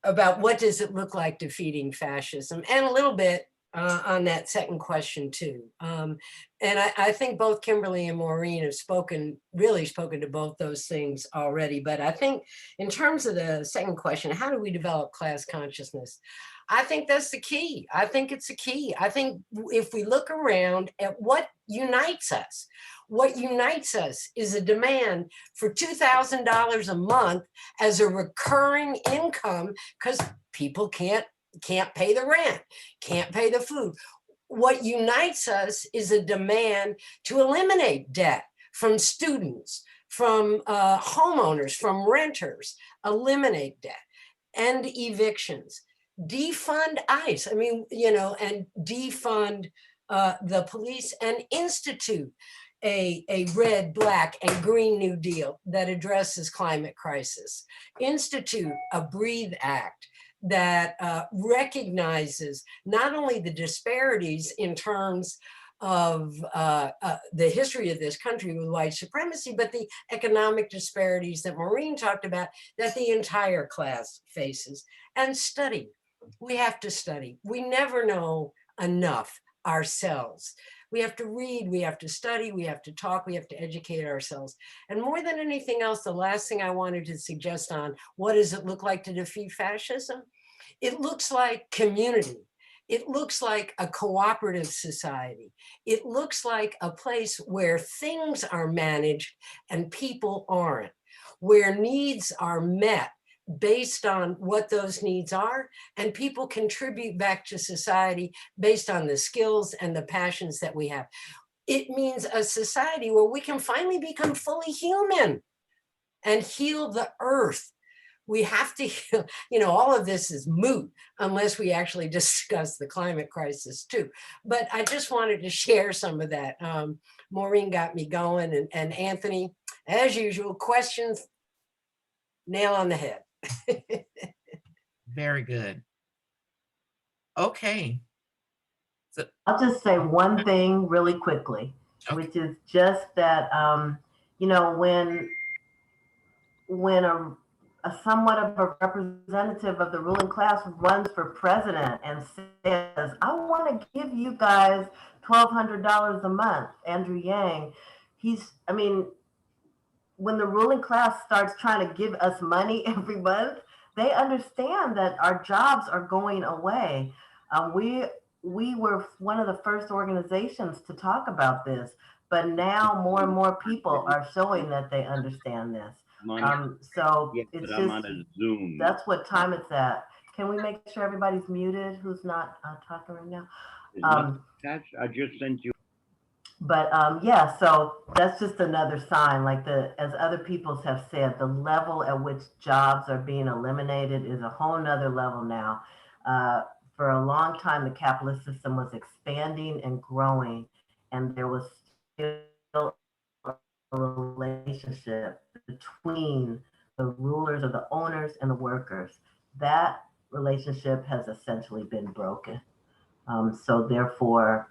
about what does it look like defeating fascism, and a little bit on that second question too. And I think both Kimberly and Maureen have really spoken to both those things already. But I think in terms of the second question, how do we develop class consciousness? I think that's the key. I think it's the key. I think if we look around at what unites us is a demand for $2,000 a month as a recurring income, because people can't pay the rent, can't pay the food. What unites us is a demand to eliminate debt from students, from homeowners, from renters, eliminate debt, end evictions, defund ICE, and defund the police, and institute a red, black, and green New Deal that addresses climate crisis, institute a Breathe Act that recognizes not only the disparities in terms of the history of this country with white supremacy, but the economic disparities that Maureen talked about that the entire class faces. And study. We have to study. We never know enough ourselves. We have to read, we have to study, we have to talk, we have to educate ourselves. And more than anything else, the last thing I wanted to suggest on what does it look like to defeat fascism? It looks like community. It looks like a cooperative society. It looks like a place where things are managed and people aren't, where needs are met based on what those needs are, and people contribute back to society based on the skills and the passions that we have. It means a society where we can finally become fully human and heal the earth. We have to heal, all of this is moot unless we actually discuss the climate crisis too. But I just wanted to share some of that. Maureen got me going, and Anthony, as usual, questions, nail on the head. Very good. Okay. So I'll just say one thing really quickly, which is just that, when a somewhat of a representative of the ruling class runs for president and says, I want to give you guys $1,200 a month, Andrew Yang, when the ruling class starts trying to give us money every month, they understand that our jobs are going away. We were one of the first organizations to talk about this, but now more and more people are showing that they understand this. So it's I'm on a Zoom. That's what time it's at. Can we make sure everybody's muted who's not talking right now? I just sent you. But yeah, so that's just another sign, like as other peoples have said, the level at which jobs are being eliminated is a whole nother level now. For a long time, the capitalist system was expanding and growing, and there was still a relationship between the rulers or the owners and the workers. That relationship has essentially been broken. So therefore,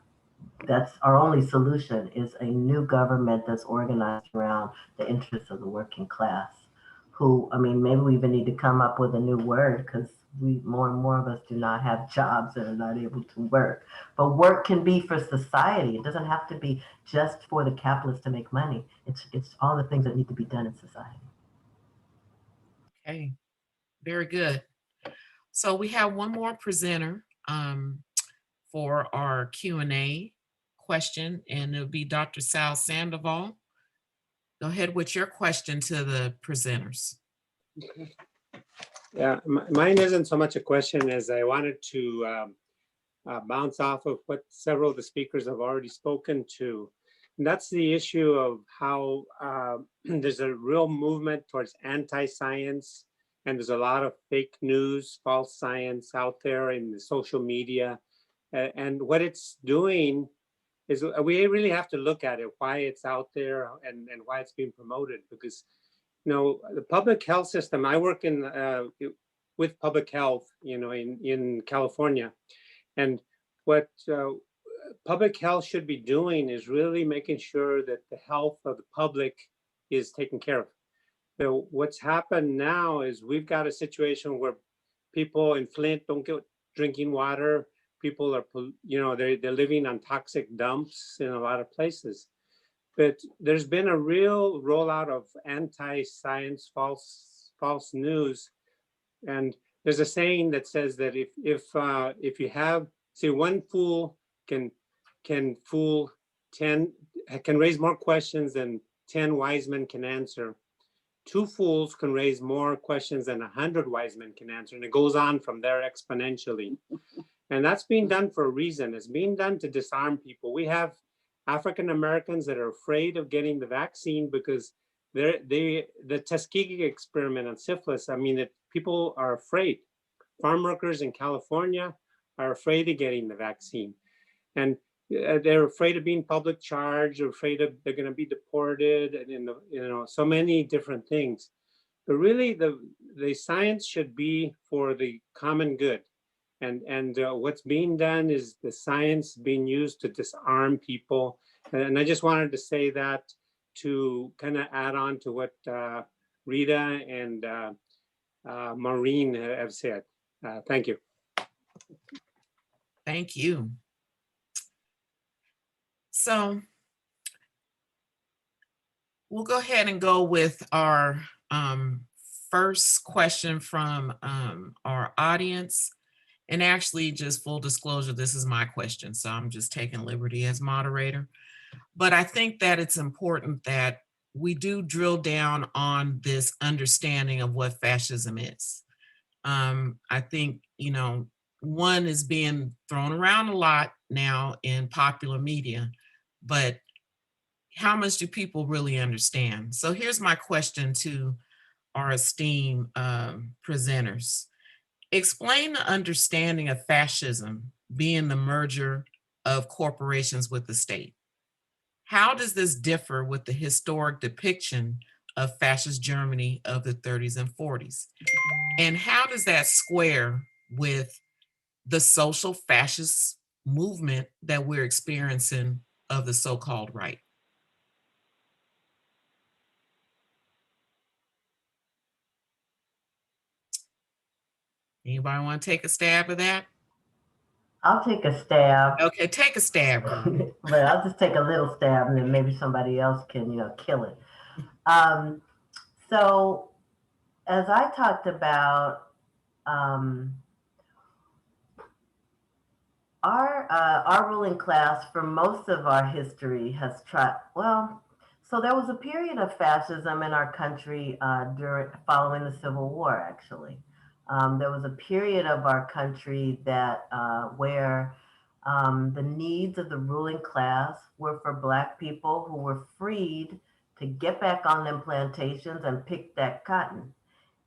that's our only solution, is a new government that's organized around the interests of the working class, who, maybe we even need to come up with a new word, because more and more of us do not have jobs and are not able to work. But work can be for society. It doesn't have to be just for the capitalists to make money. It's all the things that need to be done in society. Okay, very good. So we have one more presenter for our Q&A question, and it'll be Dr. Sal Sandoval. Go ahead with your question to the presenters. Yeah, mine isn't so much a question as I wanted to bounce off of what several of the speakers have already spoken to. And that's the issue of how there's a real movement towards anti-science, and there's a lot of fake news, false science out there in the social media. And what it's doing is we really have to look at it, why it's out there and why it's being promoted. Because, you know, the public health system, I work in with public health, you know, in California. And what public health should be doing is really making sure that the health of the public is taken care of. So what's happened now is we've got a situation where people in Flint don't get drinking water. People are, you know, they're living on toxic dumps in a lot of places. But there's been a real rollout of anti-science, false news. And there's a saying that says that if you have, say, one fool can fool 10, can raise more questions than 10 wise men can answer. 2 fools can raise more questions than 100 wise men can answer. And it goes on from there exponentially. And that's being done for a reason. It's being done to disarm people. We have African Americans that are afraid of getting the vaccine because the Tuskegee experiment on syphilis, I mean, people are afraid. Farm workers in California are afraid of getting the vaccine. And they're afraid of being public charged, or afraid of they're going to be deported, and you know, so many different things. But really, the science should be for the common good. And what's being done is the science being used to disarm people. And I just wanted to say that to kind of add on to what Rita and Maureen have said. Thank you. Thank you. So we'll go ahead and go with our first question from our audience. And actually, just full disclosure, this is my question, so I'm just taking liberty as moderator. But I think that it's important that we do drill down on this understanding of what fascism is. I think, you know, one is being thrown around a lot now in popular media, but how much do people really understand? So here's my question to our esteemed presenters. Explain the understanding of fascism being the merger of corporations with the state. How does this differ with the historic depiction of fascist Germany of the 30s and 40s? And how does that square with the social fascist movement that we're experiencing of the so-called right? Anybody want to take a stab at that? I'll take a stab. Okay, take a stab. But I'll just take a little stab, and then maybe somebody else can, you know, kill it. So as I talked about, our ruling class for most of our history has tried, well, so there was a period of fascism in our country following the Civil War, actually. There was a period of our country that where the needs of the ruling class were for Black people who were freed to get back on them plantations and pick that cotton.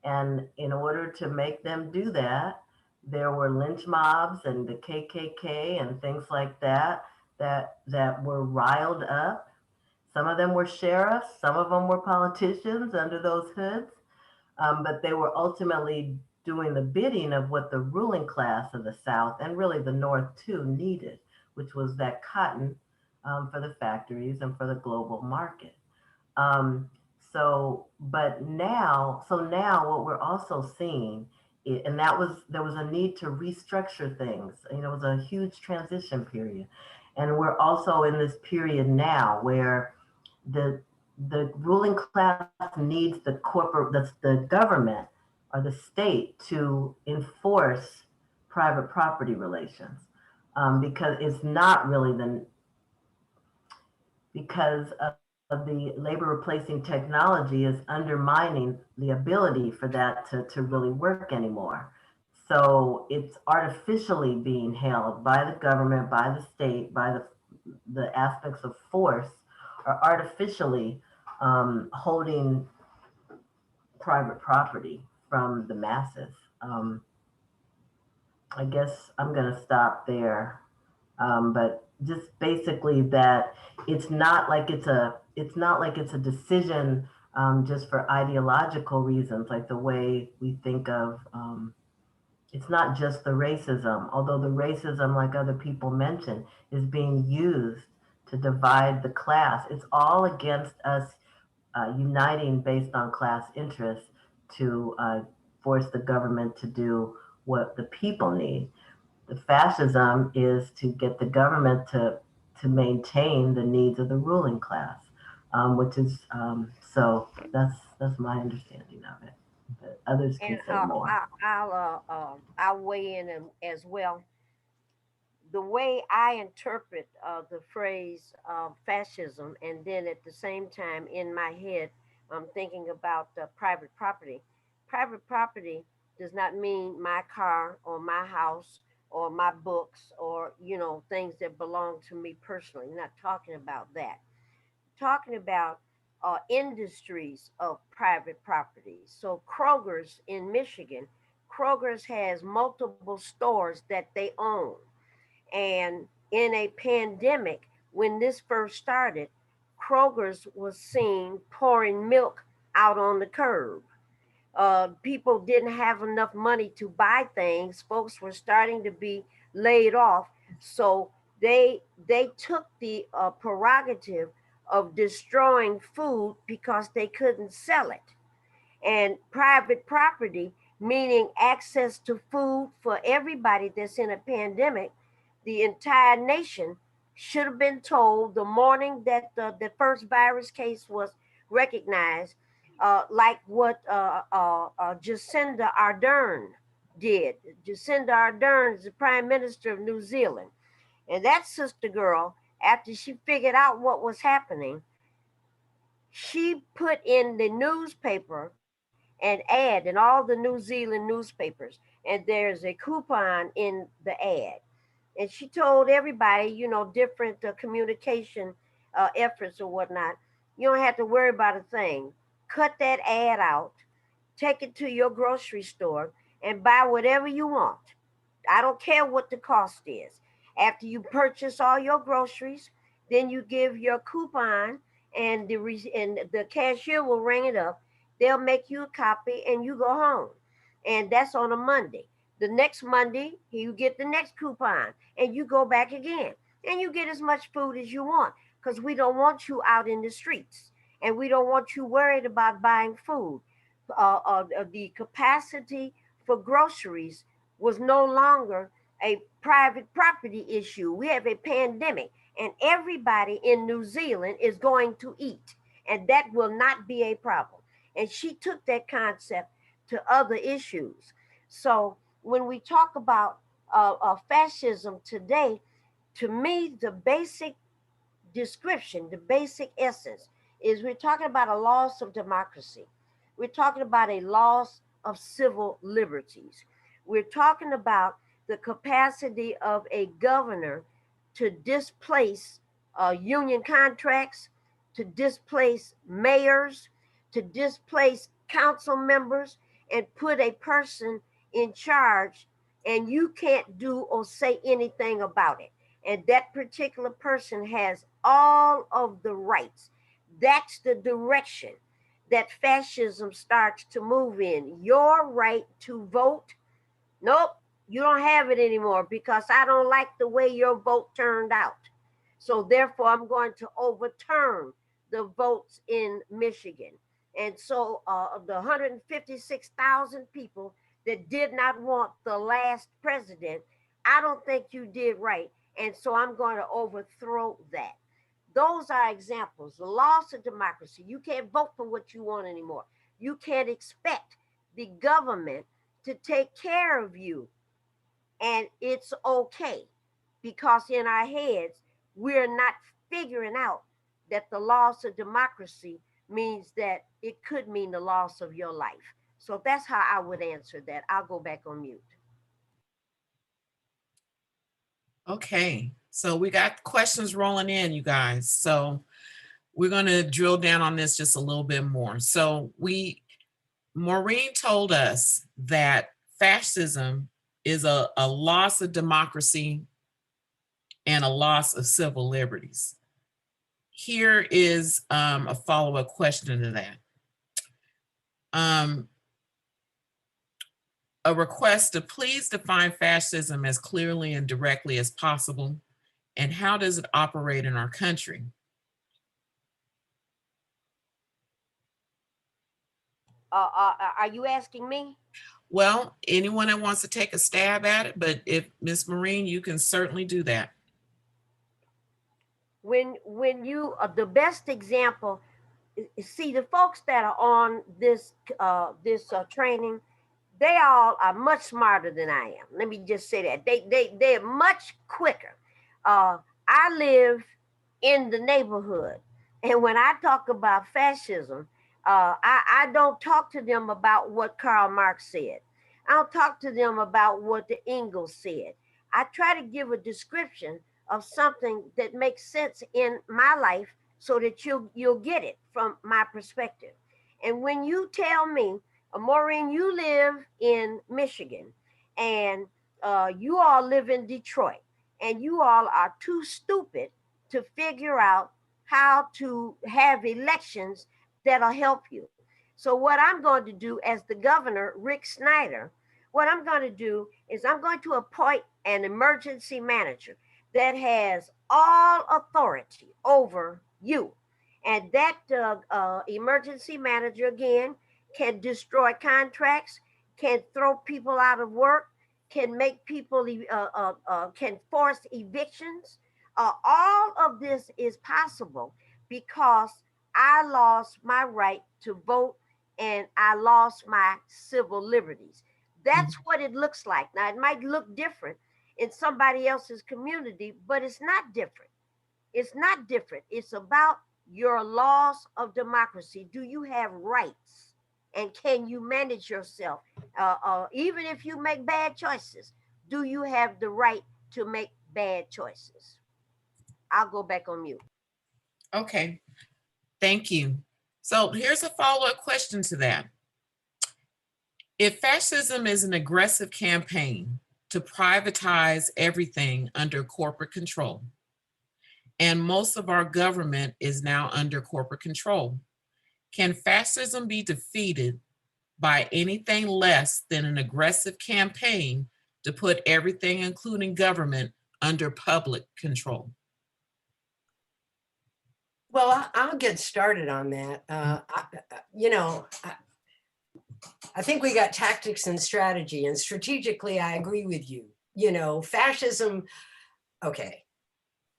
And in order to make them do that, there were lynch mobs and the KKK and things like that that were riled up. Some of them were sheriffs, some of them were politicians under those hoods, but they were ultimately doing the bidding of what the ruling class of the South, and really the North too, needed, which was that cotton for the factories and for the global market. But now what we're also seeing and there was a need to restructure things. You know, it was a huge transition period. And we're also in this period now where the the ruling class needs the government or the state to enforce private property relations, because it's not really because of the labor replacing technology is undermining the ability for that to really work anymore. So it's artificially being held by the government, by the state, by the aspects of force are artificially holding private property from the masses. Um, I guess I'm going to stop there. But just basically that it's not like it's a decision just for ideological reasons, like the way we think of it's not just the racism, although the racism, like other people mentioned, is being used to divide the class. It's all against us uniting based on class interests to force the government to do what the people need. The fascism is to get the government to maintain the needs of the ruling class, which is so that's my understanding of it. But others And can say more. I'll weigh in as well. The way I interpret the phrase fascism, and then at the same time in my head, I'm thinking about private property. Private property does not mean my car or my house or my books or things that belong to me personally. I'm not talking about that. Talking about industries of private property. So Kroger's in Michigan, Kroger's has multiple stores that they own, and in a pandemic, when this first started, Kroger's was seen pouring milk out on the curb. People didn't have enough money to buy things. Folks were starting to be laid off, so they took the prerogative of destroying food because they couldn't sell it. And private property, meaning access to food for everybody that's in a pandemic. The entire nation should have been told the morning that the first virus case was recognized, like what Jacinda Ardern did. Jacinda Ardern is the Prime Minister of New Zealand. And that sister girl, after she figured out what was happening, she put in the newspaper an ad in all the New Zealand newspapers, and there's a coupon in the ad. And she told everybody, different communication efforts or whatnot, you don't have to worry about a thing. Cut that ad out, take it to your grocery store, and buy whatever you want. I don't care what the cost is. After you purchase all your groceries, then you give your coupon, and the cashier will ring it up. They'll make you a copy, and you go home. And that's on a Monday. The next Monday, you get the next coupon, and you go back again, and you get as much food as you want, because we don't want you out in the streets, and we don't want you worried about buying food. The capacity for groceries was no longer a private property issue. We have a pandemic, and everybody in New Zealand is going to eat, and that will not be a problem. And she took that concept to other issues. So when we talk about fascism today, to me, the basic description, the basic essence is we're talking about a loss of democracy. We're talking about a loss of civil liberties. We're talking about the capacity of a governor to displace union contracts, to displace mayors, to displace council members, and put a person in charge, and you can't do or say anything about it. And that particular person has all of the rights. That's the direction that fascism starts to move in. Your right to vote, nope, you don't have it anymore because I don't like the way your vote turned out. So therefore, I'm going to overturn the votes in Michigan. And so the 156,000 people that did not want the last president, I don't think you did right. And so I'm going to overthrow that. Those are examples. The loss of democracy. You can't vote for what you want anymore. You can't expect the government to take care of you. And it's okay, because in our heads, we're not figuring out that the loss of democracy means that it could mean the loss of your life. So that's how I would answer that. I'll go back on mute. Okay, so we got questions rolling in, you guys. So we're going to drill down on this just a little bit more. So Maureen told us that fascism is a loss of democracy and a loss of civil liberties. Here is a follow-up question to that. A request to please define fascism as clearly and directly as possible, and how does it operate in our country? Are you asking me? Well, anyone that wants to take a stab at it, but if Ms. Maureen, you can certainly do that. When you the best example, see, the folks that are on this training, they all are much smarter than I am. Let me just say that they're much quicker. I live in the neighborhood, and when I talk about fascism, I don't talk to them about what Karl Marx said. I don't talk to them about what the Engels said. I try to give a description of something that makes sense in my life so that you'll get it from my perspective. And when you tell me, Maureen, you live in Michigan, and you all live in Detroit, and you all are too stupid to figure out how to have elections that'll help you. So what I'm going to do as the governor, Rick Snyder, what I'm going to do is I'm going to appoint an emergency manager that has all authority over you. And that emergency manager, again, can destroy contracts, can throw people out of work, can make people, can force evictions. All of this is possible because I lost my right to vote and I lost my civil liberties. That's what it looks like. Now, it might look different in somebody else's community, but it's not different. It's not different. It's about your loss of democracy. Do you have rights? And can you manage yourself? Even if you make bad choices, do you have the right to make bad choices? I'll go back on mute. Okay, thank you. So here's a follow-up question to that. If fascism is an aggressive campaign to privatize everything under corporate control, and most of our government is now under corporate control, can fascism be defeated by anything less than an aggressive campaign to put everything, including government, under public control? Well, I'll get started on that. I think we got tactics and strategy, and strategically, I agree with you. Fascism, okay.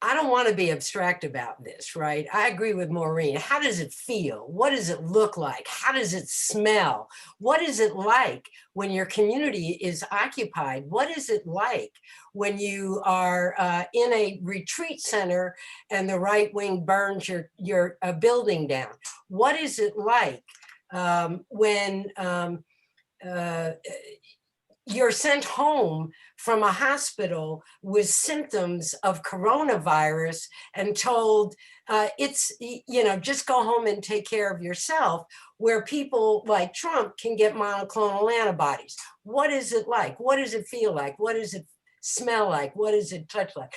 I don't want to be abstract about this, right? I agree with Maureen. How does it feel? What does it look like? How does it smell? What is it like when your community is occupied? What is it like when you are in a retreat center and the right wing burns your building down? What is it like when you're sent home from a hospital with symptoms of coronavirus and told just go home and take care of yourself, where people like Trump can get monoclonal antibodies? What is it like? What does it feel like? What does it smell like? What does it touch like?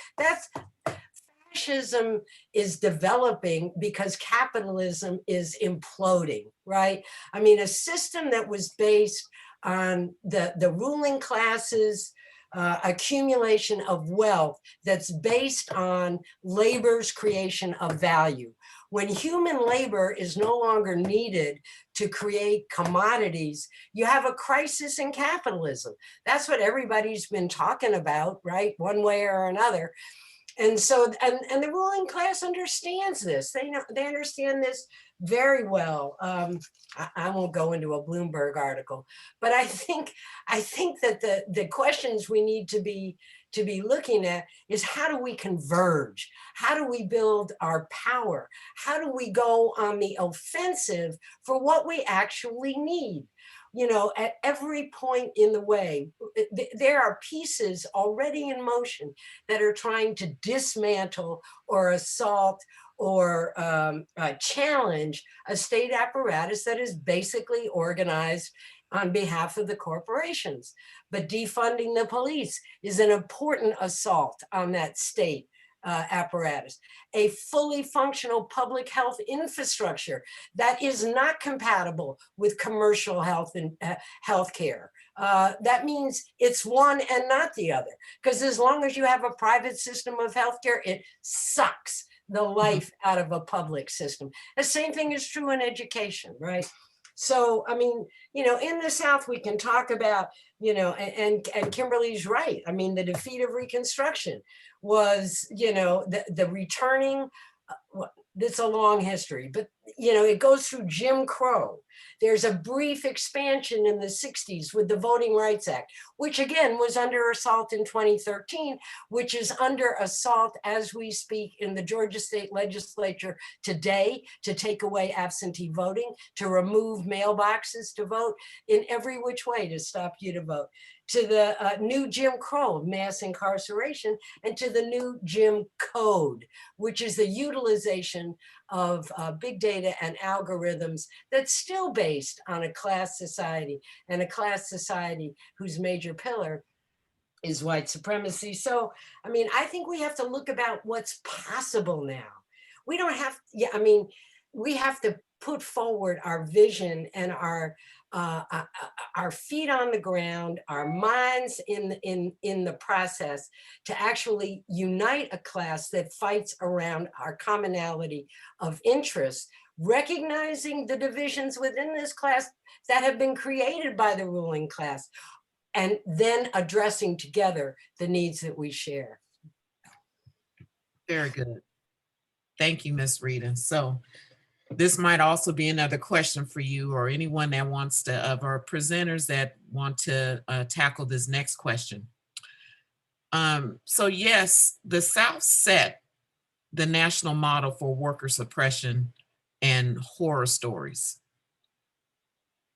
Fascism is developing because capitalism is imploding, right? I mean, a system that was based on the ruling classes accumulation of wealth that's based on labor's creation of value. When human labor is no longer needed to create commodities, you have a crisis in capitalism. That's what everybody's been talking about, right? One way or another. And so, and the ruling class understands this. They understand this very well. I won't go into a Bloomberg article, but I think that the questions we need to be looking at is, how do we converge? How do we build our power? How do we go on the offensive for what we actually need? You know, at every point in the way, there are pieces already in motion that are trying to dismantle or assault or challenge a state apparatus that is basically organized on behalf of the corporations. But defunding the police is an important assault on that state apparatus. A fully functional public health infrastructure that is not compatible with commercial health and healthcare. That means it's one and not the other. Because as long as you have a private system of healthcare, it sucks the life out of a public system. The same thing is true in education, right? So, I mean, you know, in the South, we can talk about, you know, and Kimberly's right. I mean, the defeat of Reconstruction was, you know, the returning, it's a long history, but, you know, it goes through Jim Crow. There's a brief expansion in the 60s with the Voting Rights Act, which again was under assault in 2013, which is under assault as we speak in the Georgia State Legislature today, to take away absentee voting, to remove mailboxes to vote, in every which way to stop you to vote, to the new Jim Crow of mass incarceration, and to the new Jim Code, which is the utilization of big data and algorithms that's still based on a class society, and a class society whose major pillar is white supremacy. So, I mean, I think we have to look about what's possible now. We don't have, yeah, I mean, we have to put forward our vision and our feet on the ground, our minds in the process, to actually unite a class that fights around our commonality of interest, recognizing the divisions within this class that have been created by the ruling class, and then addressing together the needs that we share. Very good. Thank you, Ms. Rita. So this might also be another question for you, or anyone that wants to, of our presenters that want to tackle this next question. So yes, the South set the national model for worker suppression and horror stories.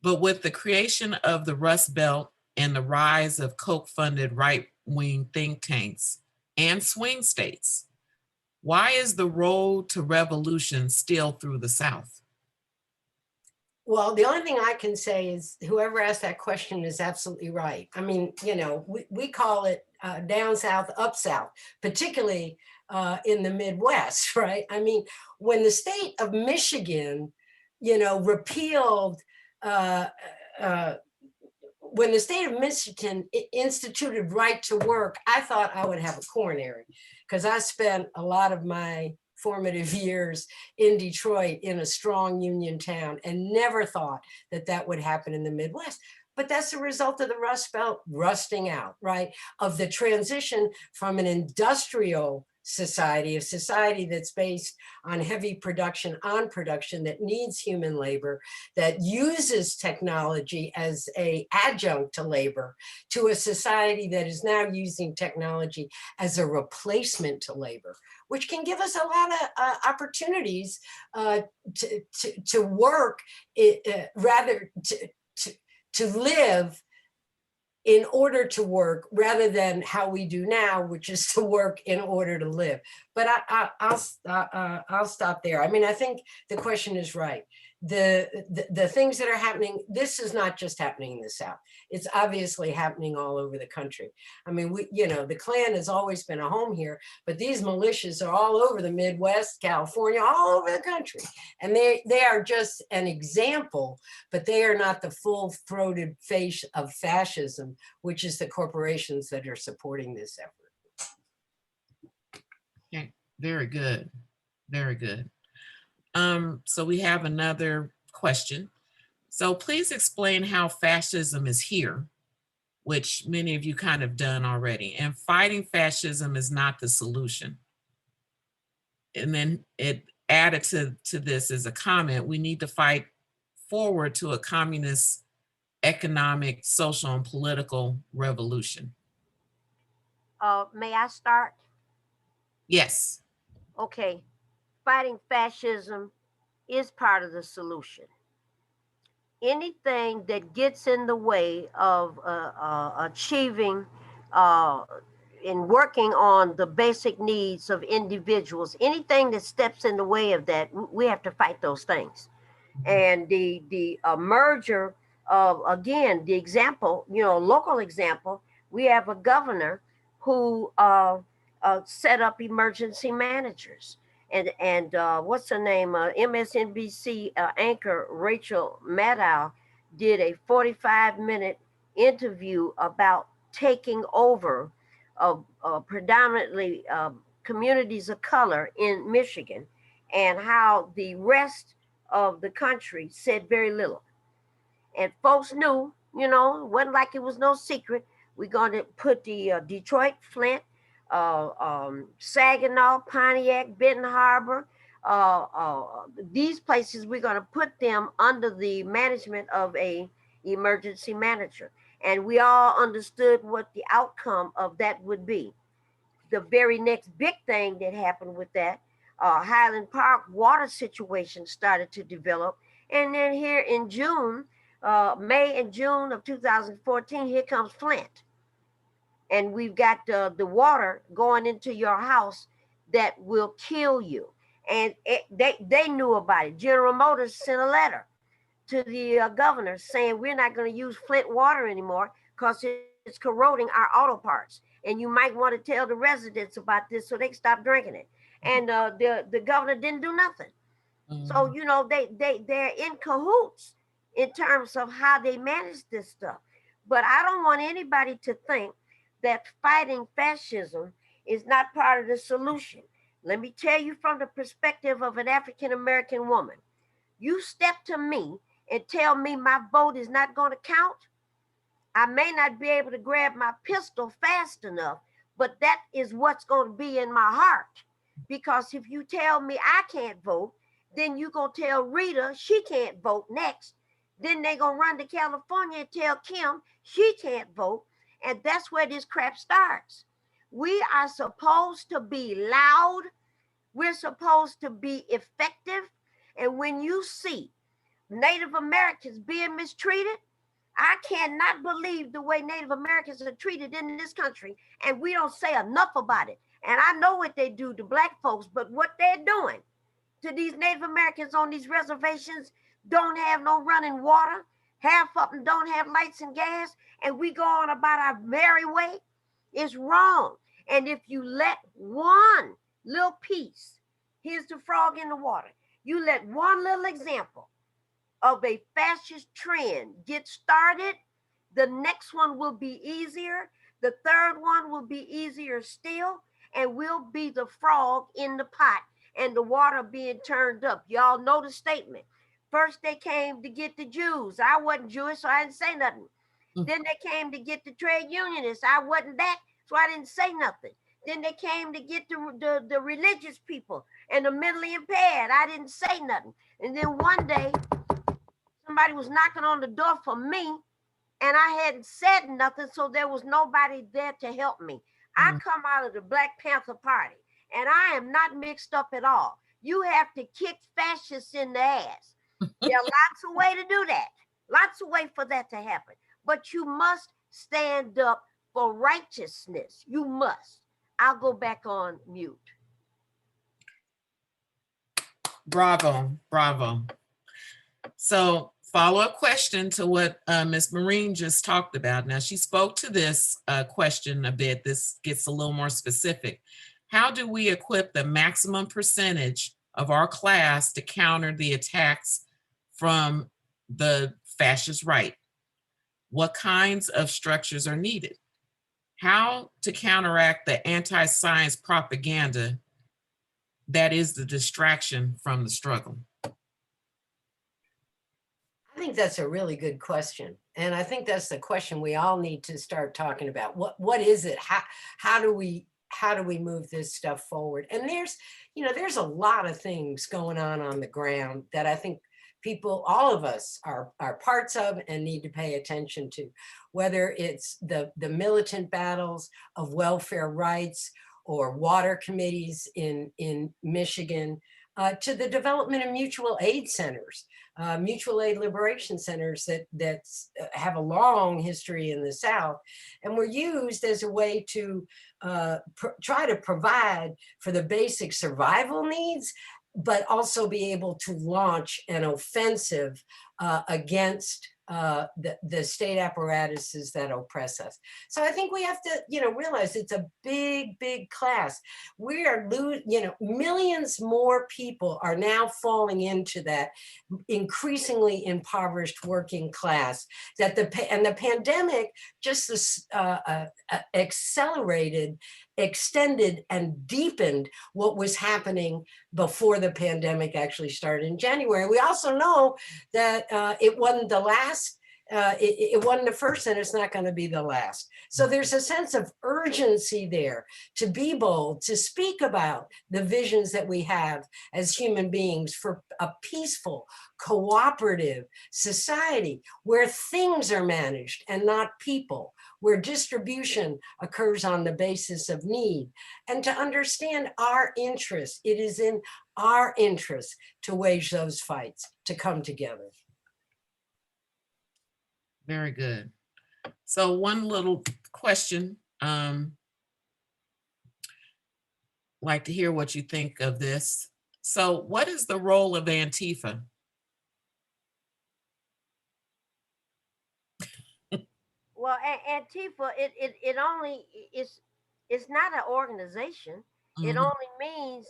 But with the creation of the Rust Belt and the rise of Koch-funded right-wing think tanks and swing states, why is the road to revolution still through the South? Well, the only thing I can say is whoever asked that question is absolutely right. I mean, you know, we call it down South, up South, particularly in the Midwest, right? I mean, when the state of Michigan, you know, repealed, when the state of Michigan instituted right to work, I thought I would have a coronary, because I spent a lot of my formative years in Detroit in a strong union town, and never thought that that would happen in the Midwest. But that's a result of the Rust Belt rusting out, right? Of the transition from an industrial society, a society that's based on heavy production, on production, that needs human labor, that uses technology as an adjunct to labor, to a society that is now using technology as a replacement to labor, which can give us a lot of opportunities to work, rather to live in order to work, rather than how we do now, which is to work in order to live. But I'll stop there. I mean, I think the question is right. the things that are happening, this is not just happening in the South. It's obviously happening all over the country. I mean, the Klan has always been a home here, but these militias are all over the Midwest, California, all over the country. And they are just an example, but they are not the full-throated face of fascism, which is the corporations that are supporting this effort. Okay, very good, very good. So we have another question. So please explain how fascism is here, which many of you kind of done already, and fighting fascism is not the solution. And then it added to this as a comment, we need to fight forward to a communist economic, social, and political revolution. May I start? Yes. Okay. Fighting fascism is part of the solution. Anything that gets in the way of achieving and working on the basic needs of individuals, anything that steps in the way of that, we have to fight those things. And the merger of, again, the example, local example, we have a governor who set up emergency managers. And what's her name? MSNBC anchor Rachel Maddow did a 45-minute interview about taking over predominantly communities of color in Michigan, and how the rest of the country said very little. And folks knew, it wasn't like it was no secret. We're going to put the Detroit, Flint, Saginaw, Pontiac, Benton Harbor, these places, we're going to put them under the management of a emergency manager. And we all understood what the outcome of that would be. The very next big thing that happened with that, Highland Park water situation started to develop. And then here in June, May and June of 2014, here comes Flint. And we've got the water going into your house that will kill you. And they knew about it. General Motors sent a letter to the governor saying, we're not going to use Flint water anymore because it's corroding our auto parts. And you might want to tell the residents about this so they can stop drinking it. And the governor didn't do nothing. So, they're in cahoots in terms of how they manage this stuff. But I don't want anybody to think that fighting fascism is not part of the solution. Let me tell you from the perspective of an African-American woman. You step to me and tell me my vote is not going to count. I may not be able to grab my pistol fast enough, but that is what's going to be in my heart. Because if you tell me I can't vote, then you going to tell Rita she can't vote next. Then they going to run to California and tell Kim she can't vote. And that's where this crap starts. We are supposed to be loud. We're supposed to be effective. And when you see Native Americans being mistreated, I cannot believe the way Native Americans are treated in this country, and we don't say enough about it. And I know what they do to Black folks, but what they're doing to these Native Americans on these reservations, don't have no running water, half of them don't have lights and gas, and we go on about our merry way, is wrong. And if you let one little piece, here's the frog in the water, you let one little example of a fascist trend get started, the next one will be easier, the third one will be easier still, and we'll be the frog in the pot and the water being turned up. Y'all know the statement. First they came to get the Jews. I wasn't Jewish, so I didn't say nothing. Then they came to get the trade unionists. I wasn't that, so I didn't say nothing. Then they came to get the religious people and the mentally impaired. I didn't say nothing. And then one day, somebody was knocking on the door for me, and I hadn't said nothing, so there was nobody there to help me. I come out of the Black Panther Party, and I am not mixed up at all. You have to kick fascists in the ass. There are lots of ways to do that. Lots of ways for that to happen. But you must stand up for righteousness. You must. I'll go back on mute. Bravo, bravo. So follow-up question to what Ms. Marine just talked about. Now, she spoke to this question a bit. This gets a little more specific. How do we equip the maximum percentage of our class to counter the attacks from the fascist right? What kinds of structures are needed? How to counteract the anti-science propaganda that is the distraction from the struggle? I think that's a really good question. And I think that's the question we all need to start talking about. What is it? How do we move this stuff forward? And there's a lot of things going on the ground that I think people, all of us are parts of and need to pay attention to, whether it's the militant battles of welfare rights or water committees in Michigan, to the development of mutual aid centers. Mutual aid liberation centers that have a long history in the South and were used as a way to try to provide for the basic survival needs, but also be able to launch an offensive against the state apparatuses that oppress us. So I think we have to, realize it's a big, big class. We are millions more people are now falling into that increasingly impoverished working class that the pandemic just accelerated, extended, and deepened what was happening before the pandemic actually started in January. We also know that it wasn't the last, it wasn't the first, and it's not going to be the last. So there's a sense of urgency there to be bold, to speak about the visions that we have as human beings for a peaceful, cooperative society where things are managed and not people, where distribution occurs on the basis of need, and to understand our interests. It is in our interest to wage those fights, to come together. Very good. So one little question, like to hear what you think of this. So what is the role of Antifa? Well, Antifa, it only it's not an organization. It Mhm, only means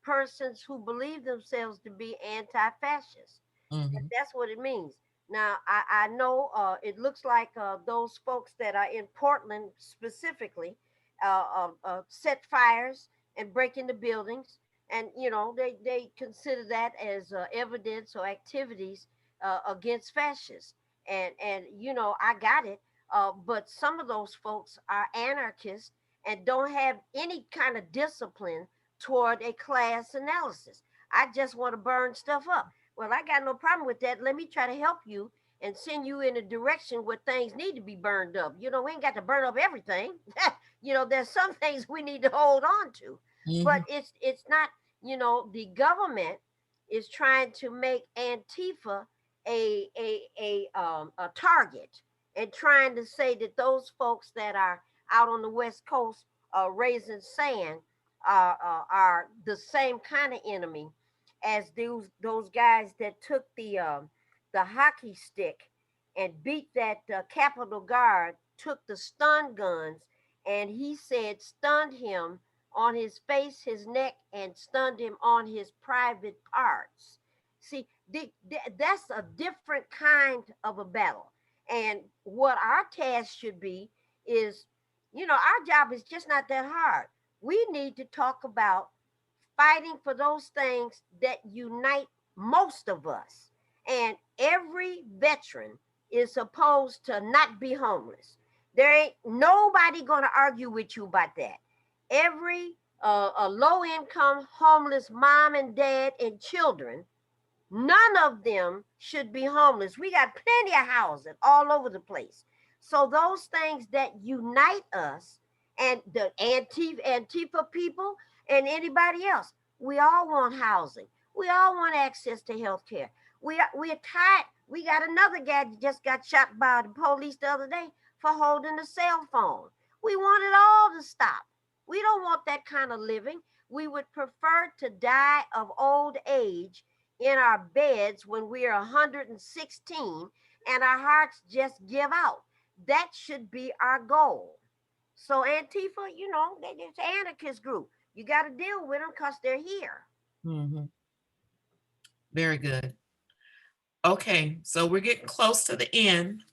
persons who believe themselves to be anti-fascist. mhm. That's what it means. Now, I know it looks like those folks that are in Portland specifically set fires and break into buildings, and they consider that as evidence or activities against fascists. And I got it. But some of those folks are anarchists and don't have any kind of discipline toward a class analysis. I just want to burn stuff up. Well, I got no problem with that. Let me try to help you and send you in a direction where things need to be burned up. We ain't got to burn up everything. There's some things we need to hold on to. But Mhm. it's not, the government is trying to make Antifa a target, and trying to say that those folks that are out on the West Coast raising sand are the same kind of enemy as those guys that took the hockey stick and beat that Capitol guard, took the stun guns, and he said stunned him on his face, his neck, and stunned him on his private parts. See, that's a different kind of a battle. And what our task should be is, our job is just not that hard. We need to talk about fighting for those things that unite most of us. And every veteran is supposed to not be homeless. There ain't nobody going to argue with you about that. Every a low income homeless mom and dad and children, none of them should be homeless. We got plenty of housing all over the place. So those things that unite us, and the Antifa people and anybody else, we all want housing. We all want access to health care. We're tired. We got another guy that just got shot by the police the other day for holding a cell phone. We want it all to stop. We don't want that kind of living. We would prefer to die of old age in our beds when we are 116 and our hearts just give out. That should be our goal. So Antifa, you know, it's an anarchist group. You got to deal with them because they're here. Mhm. Very good. Okay, so we're getting close to the end.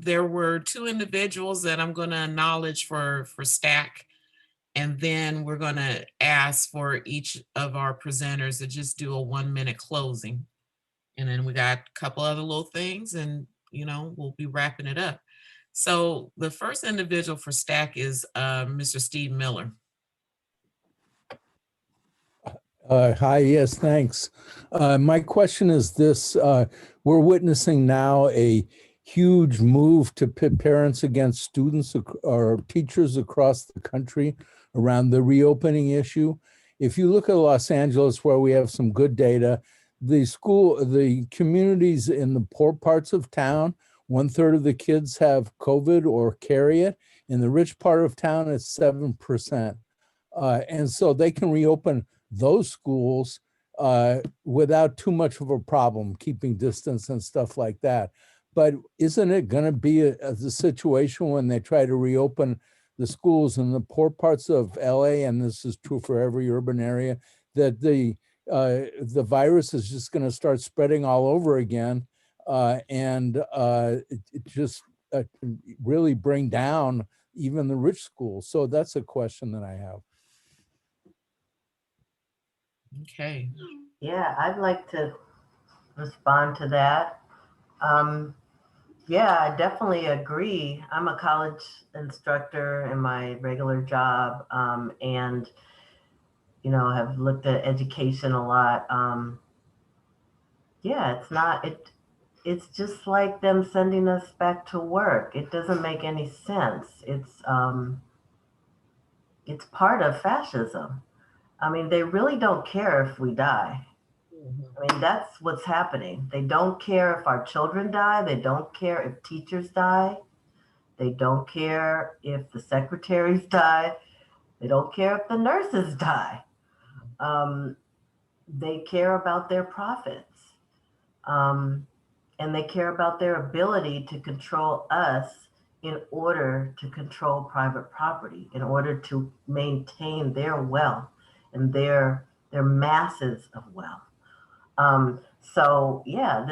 There were two individuals that I'm going to acknowledge for STAC, and then we're going to ask for each of our presenters to just do a 1-minute closing. And then we got a couple other little things, and we'll be wrapping it up. So the first individual for STAC is Mr. Steve Miller. Hi, yes, thanks. My question is this, we're witnessing now a huge move to pit parents against students or teachers across the country around the reopening issue. If you look at Los Angeles, where we have some good data, the communities in the poor parts of town, 1/3 of the kids have COVID or carry it. In the rich part of town, it's 7%. And so they can reopen those schools without too much of a problem, keeping distance and stuff like that. But isn't it going to be the situation when they try to reopen the schools in the poor parts of LA, and this is true for every urban area, that the virus is just going to start spreading all over again, and it just really bring down even the rich schools? So that's a question that I have. Okay. Yeah, I'd like to respond to that. Yeah, I definitely agree. I'm a college instructor in my regular job, and have looked at education a lot. Yeah, it's just like them sending us back to work. It doesn't make any sense. It's part of fascism. I mean, they really don't care if we die. I mean, that's what's happening. They don't care if our children die. They don't care if teachers die. They don't care if the secretaries die. They don't care if the nurses die. They care about their profits. And they care about their ability to control us in order to control private property, in order to maintain their wealth and their masses of wealth. So yeah,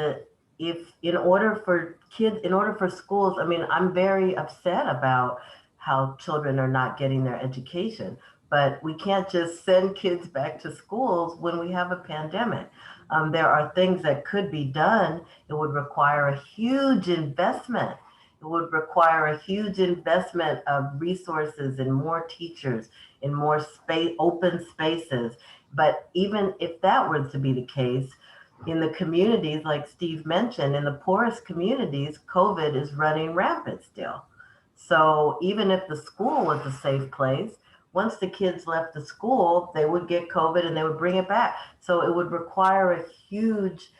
if in order for kids, in order for schools, I mean, I'm very upset about how children are not getting their education, but we can't just send kids back to schools when we have a pandemic. There are things that could be done. It would require a huge investment. It would require a huge investment of resources and more teachers in more space, open spaces. But even if that were to be the case, in the communities, like Steve mentioned, in the poorest communities, COVID is running rampant still. So even if the school was a safe place, once the kids left the school, they would get COVID and they would bring it back. So it would require a huge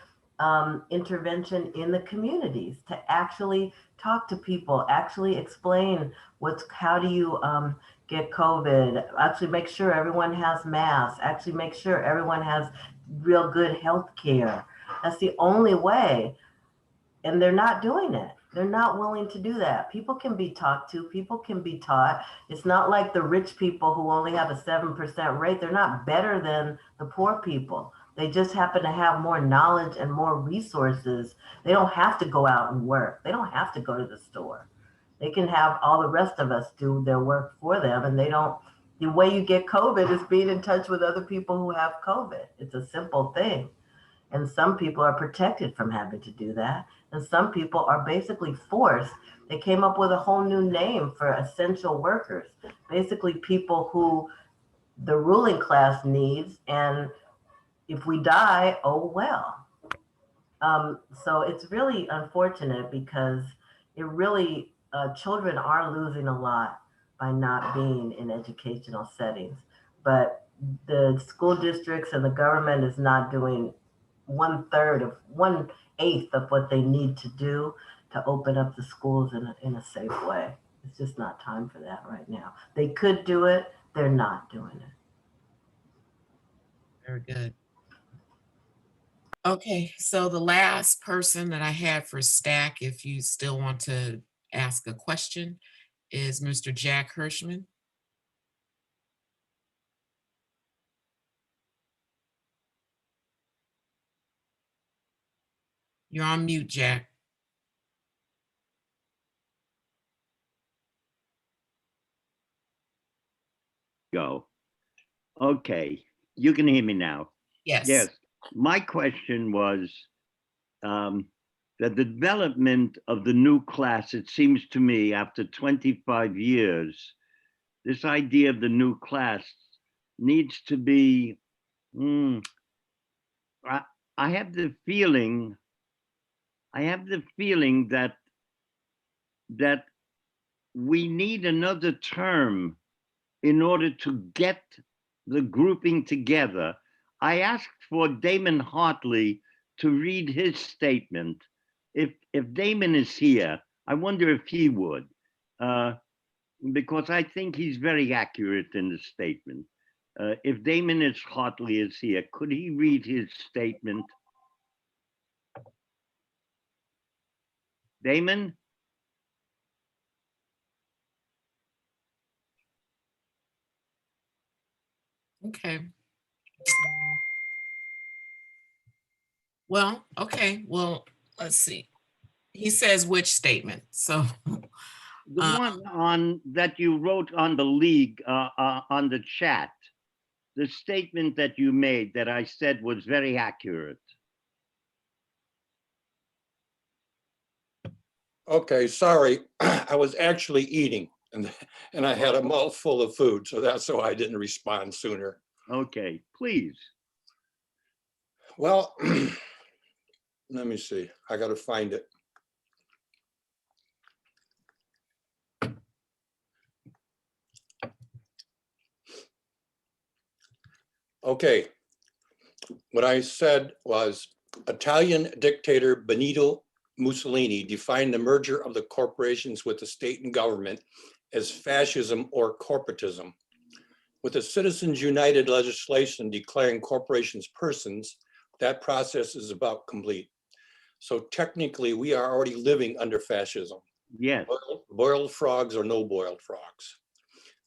intervention in the communities to actually talk to people, actually explain how do you get COVID, actually make sure everyone has masks, actually make sure everyone has real good health care. That's the only way. And they're not doing it. They're not willing to do that. People can be talked to, people can be taught. It's not like the rich people who only have a 7% rate. They're not better than the poor people. They just happen to have more knowledge and more resources. They don't have to go out and work. They don't have to go to the store. They can have all the rest of us do their work for them. And the way you get COVID is being in touch with other people who have COVID. It's a simple thing. And some people are protected from having to do that. And some people are basically forced. They came up with a whole new name for essential workers, basically people who the ruling class needs. And if we die, oh well. So it's really unfortunate because it really, children are losing a lot by not being in educational settings. But the school districts and the government is not doing 1/8 of what they need to do to open up the schools in a safe way. It's just not time for that right now. They could do it, they're not doing it. Very good. Okay, so the last person that I had for stack, if you still want to ask a question, is Mr. Jack Hirschman. You're on mute, Jack. Go. Okay, you can hear me now. Yes. Yes, my question was the development of the new class, it seems to me, after 25 years, this idea of the new class needs to be, I have the feeling that we need another term in order to get the grouping together. I asked for Damon Hartley to read his statement. If Damon is here, I wonder if he would, because I think he's very accurate in the statement. If Damon Hartley is here, could he read his statement? Damon? Okay. Well, okay. Well, let's see. He says which statement. So The one on that you wrote on the league, on the chat, the statement that you made that I said was very accurate. Okay, sorry. I was actually eating and I had a mouthful of food, so that's why I didn't respond sooner. Okay, please. Well, let me see. I got to find it. Okay. What I said was Italian dictator Benito Mussolini defined the merger of the corporations with the state and government as fascism or corporatism. With the Citizens United legislation declaring corporations persons, that process is about complete. So technically, we are already living under fascism. Yes. Boiled frogs or no boiled frogs.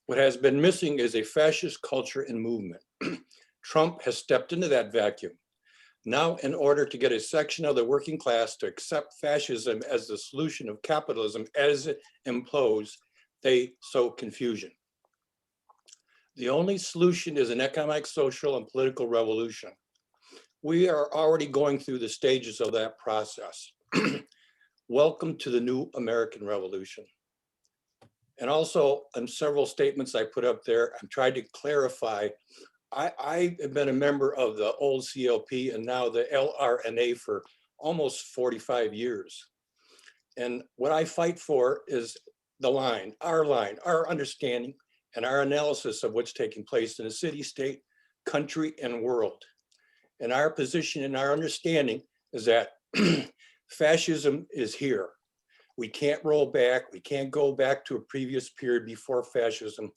What has been missing is a fascist culture and movement. Trump has stepped into that vacuum. Now, in order to get a section of the working class to accept fascism as the solution of capitalism as it implodes, they sow confusion. The only solution is an economic, social, and political revolution. We are already going through the stages of that process. Welcome to the new American Revolution. And also, in several statements I put up there, I'm trying to clarify. I have been a member of the old CLP and now the LRNA for almost 45 years. And what I fight for is the line, our understanding and our analysis of what's taking place in the city, state, country, and world. And our position and our understanding is that fascism is here. We can't roll back. We can't go back to a previous period before fascism.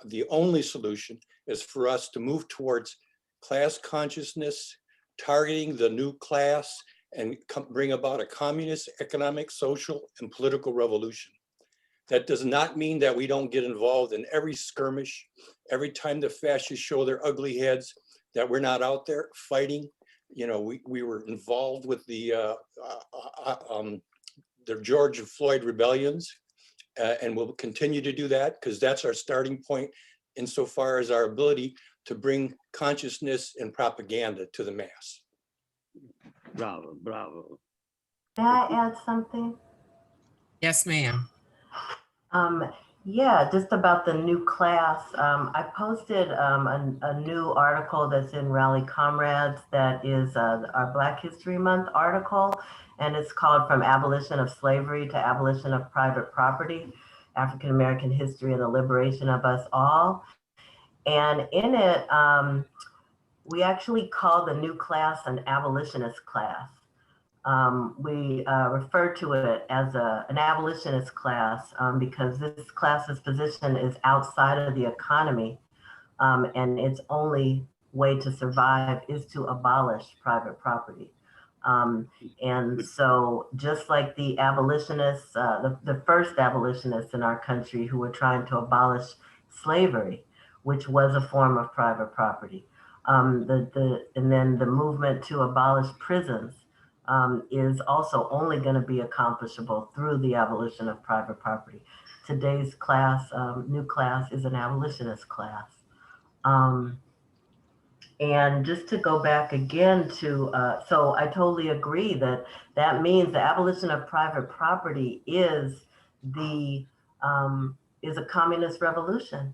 The only solution is for us to move towards class consciousness, targeting the new class, and bring about a communist, economic, social, and political revolution. That does not mean that we don't get involved in every skirmish, every time the fascists show their ugly heads, that we're not out there fighting. You know, we were involved with the George Floyd rebellions, and we'll continue to do that because that's our starting point insofar as our ability to bring consciousness and propaganda to the mass. Bravo, bravo. May I add something? yes, ma'am. Yeah, just about the new class. I posted a new article that's in Rally Comrades that is our Black History Month article, and it's called From Abolition of Slavery to Abolition of Private Property, African American History and the Liberation of Us All. And in it, we actually call the new class an abolitionist class. We refer to it as an abolitionist class because this class's position is outside of the economy, and its only way to survive is to abolish private property. And so just like the abolitionists, the first abolitionists in our country who were trying to abolish slavery, which was a form of private property, and then the movement to abolish prisons is also only going to be accomplishable through the abolition of private property. Today's class, new class, is an abolitionist class. And just to go back again to, so I totally agree that that means the abolition of private property is is a communist revolution,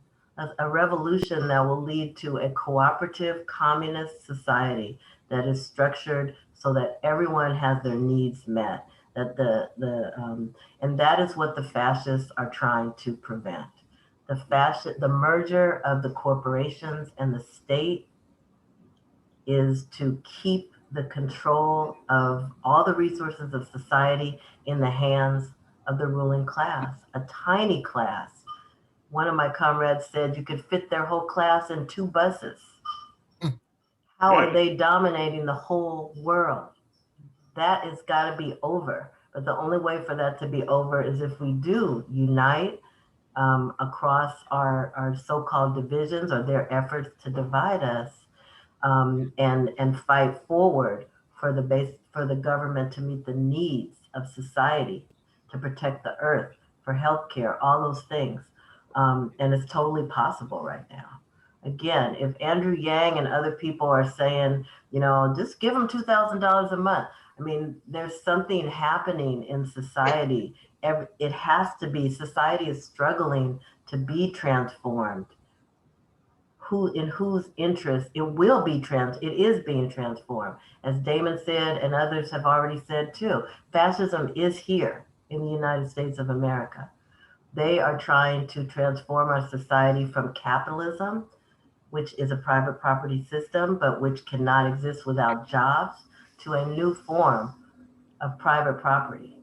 a revolution that will lead to a cooperative communist society that is structured so that everyone has their needs met. That and that is what the fascists are trying to prevent. The merger of the corporations and the state is to keep the control of all the resources of society in the hands of the ruling class, a tiny class. One of my comrades said you could fit their whole class in 2 buses. How are they dominating the whole world? That has got to be over. But the only way for that to be over is if we do unite across our so-called divisions or their efforts to divide us, and fight forward for the government to meet the needs of society, to protect the earth, for healthcare, all those things. And it's totally possible right now. Again, if Andrew Yang and other people are saying, you know, just give them $2,000 a month. I mean, there's something happening in society. It has to be, society is struggling to be transformed. In whose interest it will be it is being transformed. As Damon said, and others have already said too, fascism is here in the United States of America. They are trying to transform our society from capitalism, which is a private property system, but which cannot exist without jobs, to a new form of private property.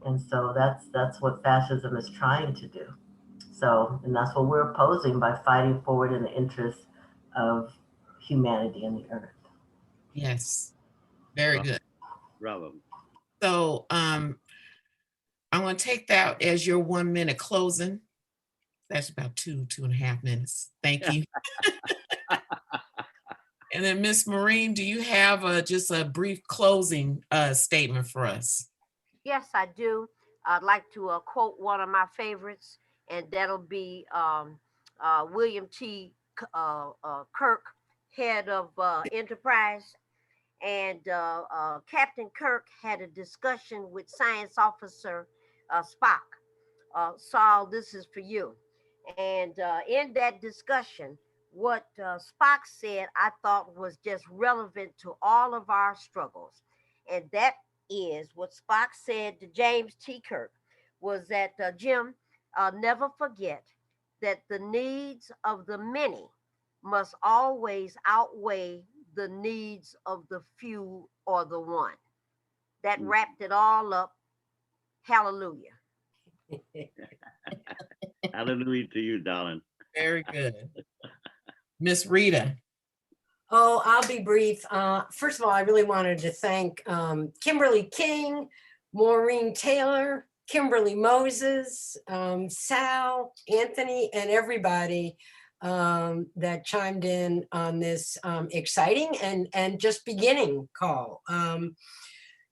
And so that's what fascism is trying to do. So, and that's what we're opposing by fighting forward in the interest of humanity and the earth. Yes, very good. Bravo. So I'm going to take that as your 1 minute closing. That's about 2.5 minutes. Thank you. And then Miss Maureen, do you have just a brief closing statement for us? Yes, I do. I'd like to quote one of my favorites, and that'll be William T. Kirk, head of Enterprise. And Captain Kirk had a discussion with Science Officer Spock. Saul, this is for you. And in that discussion, what Spock said, I thought was just relevant to all of our struggles. And that is what Spock said to James T. Kirk was that, Jim, never forget that the needs of the many must always outweigh the needs of the few or the one. That wrapped it all up. Hallelujah. Hallelujah to you, darling. Very good. Miss Rita. Oh, I'll be brief. First of all, I really wanted to thank Kimberly King, Maureen Taylor, Kimberly Moses, Sal, Anthony, and everybody that chimed in on this exciting and just beginning call.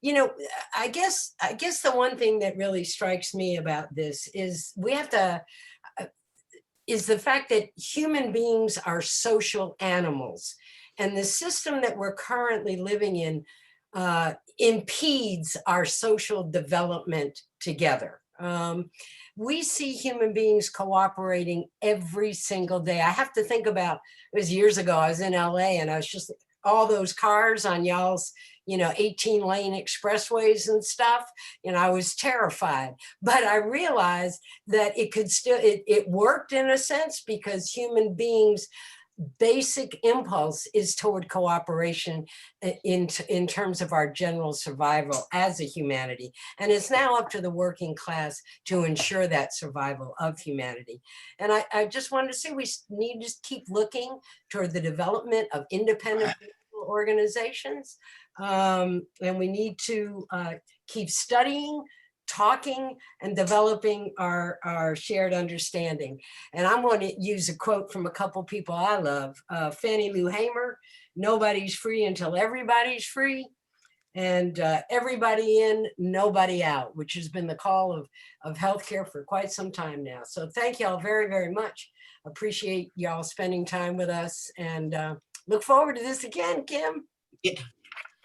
You know, I guess the one thing that really strikes me about this is we have to, is the fact that human beings are social animals. And the system that we're currently living in impedes our social development together. We see human beings cooperating every single day. I have to think about, it was years ago, I was in LA and I was just, all those cars on y'all's, 18-lane expressways and stuff, I was terrified. But I realized that it could still, it worked in a sense because human beings' basic impulse is toward cooperation in terms of our general survival as a humanity. And it's now up to the working class to ensure that survival of humanity. And I just wanted to say we need to keep looking toward the development of independent organizations. And we need to keep studying, talking, and developing our shared understanding. And I'm going to use a quote from a couple people I love, Fannie Lou Hamer, "Nobody's free until everybody's free." And everybody in, nobody out, which has been the call of healthcare for quite some time now. So thank y'all very, very much. Appreciate y'all spending time with us, and look forward to this again, Kim. Yeah,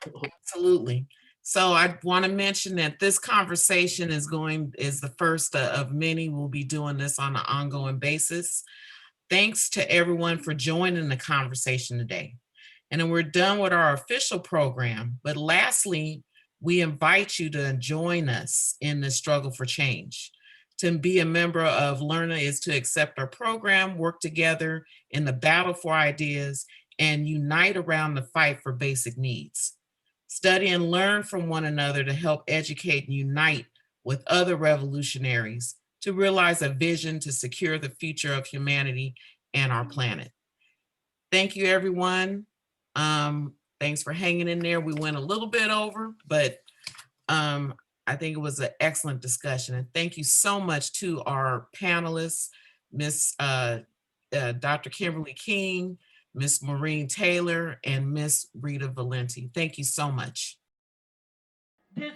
absolutely. So I want to mention that this conversation is the first of many. We'll be doing this on an ongoing basis. Thanks to everyone for joining the conversation today. And then we're done with our official program. But lastly, we invite you to join us in the struggle for change. To be a member of LRNA is to accept our program, work together in the battle for ideas, and unite around the fight for basic needs. Study and learn from one another to help educate and unite with other revolutionaries to realize a vision to secure the future of humanity and our planet. Thank you, everyone. Thanks for hanging in there. We went a little bit over, but I think it was an excellent discussion. And thank you so much to our panelists, Dr. Kimberly King, Miss Maureen Taylor, and Miss Rita Valenti. Thank you so much. This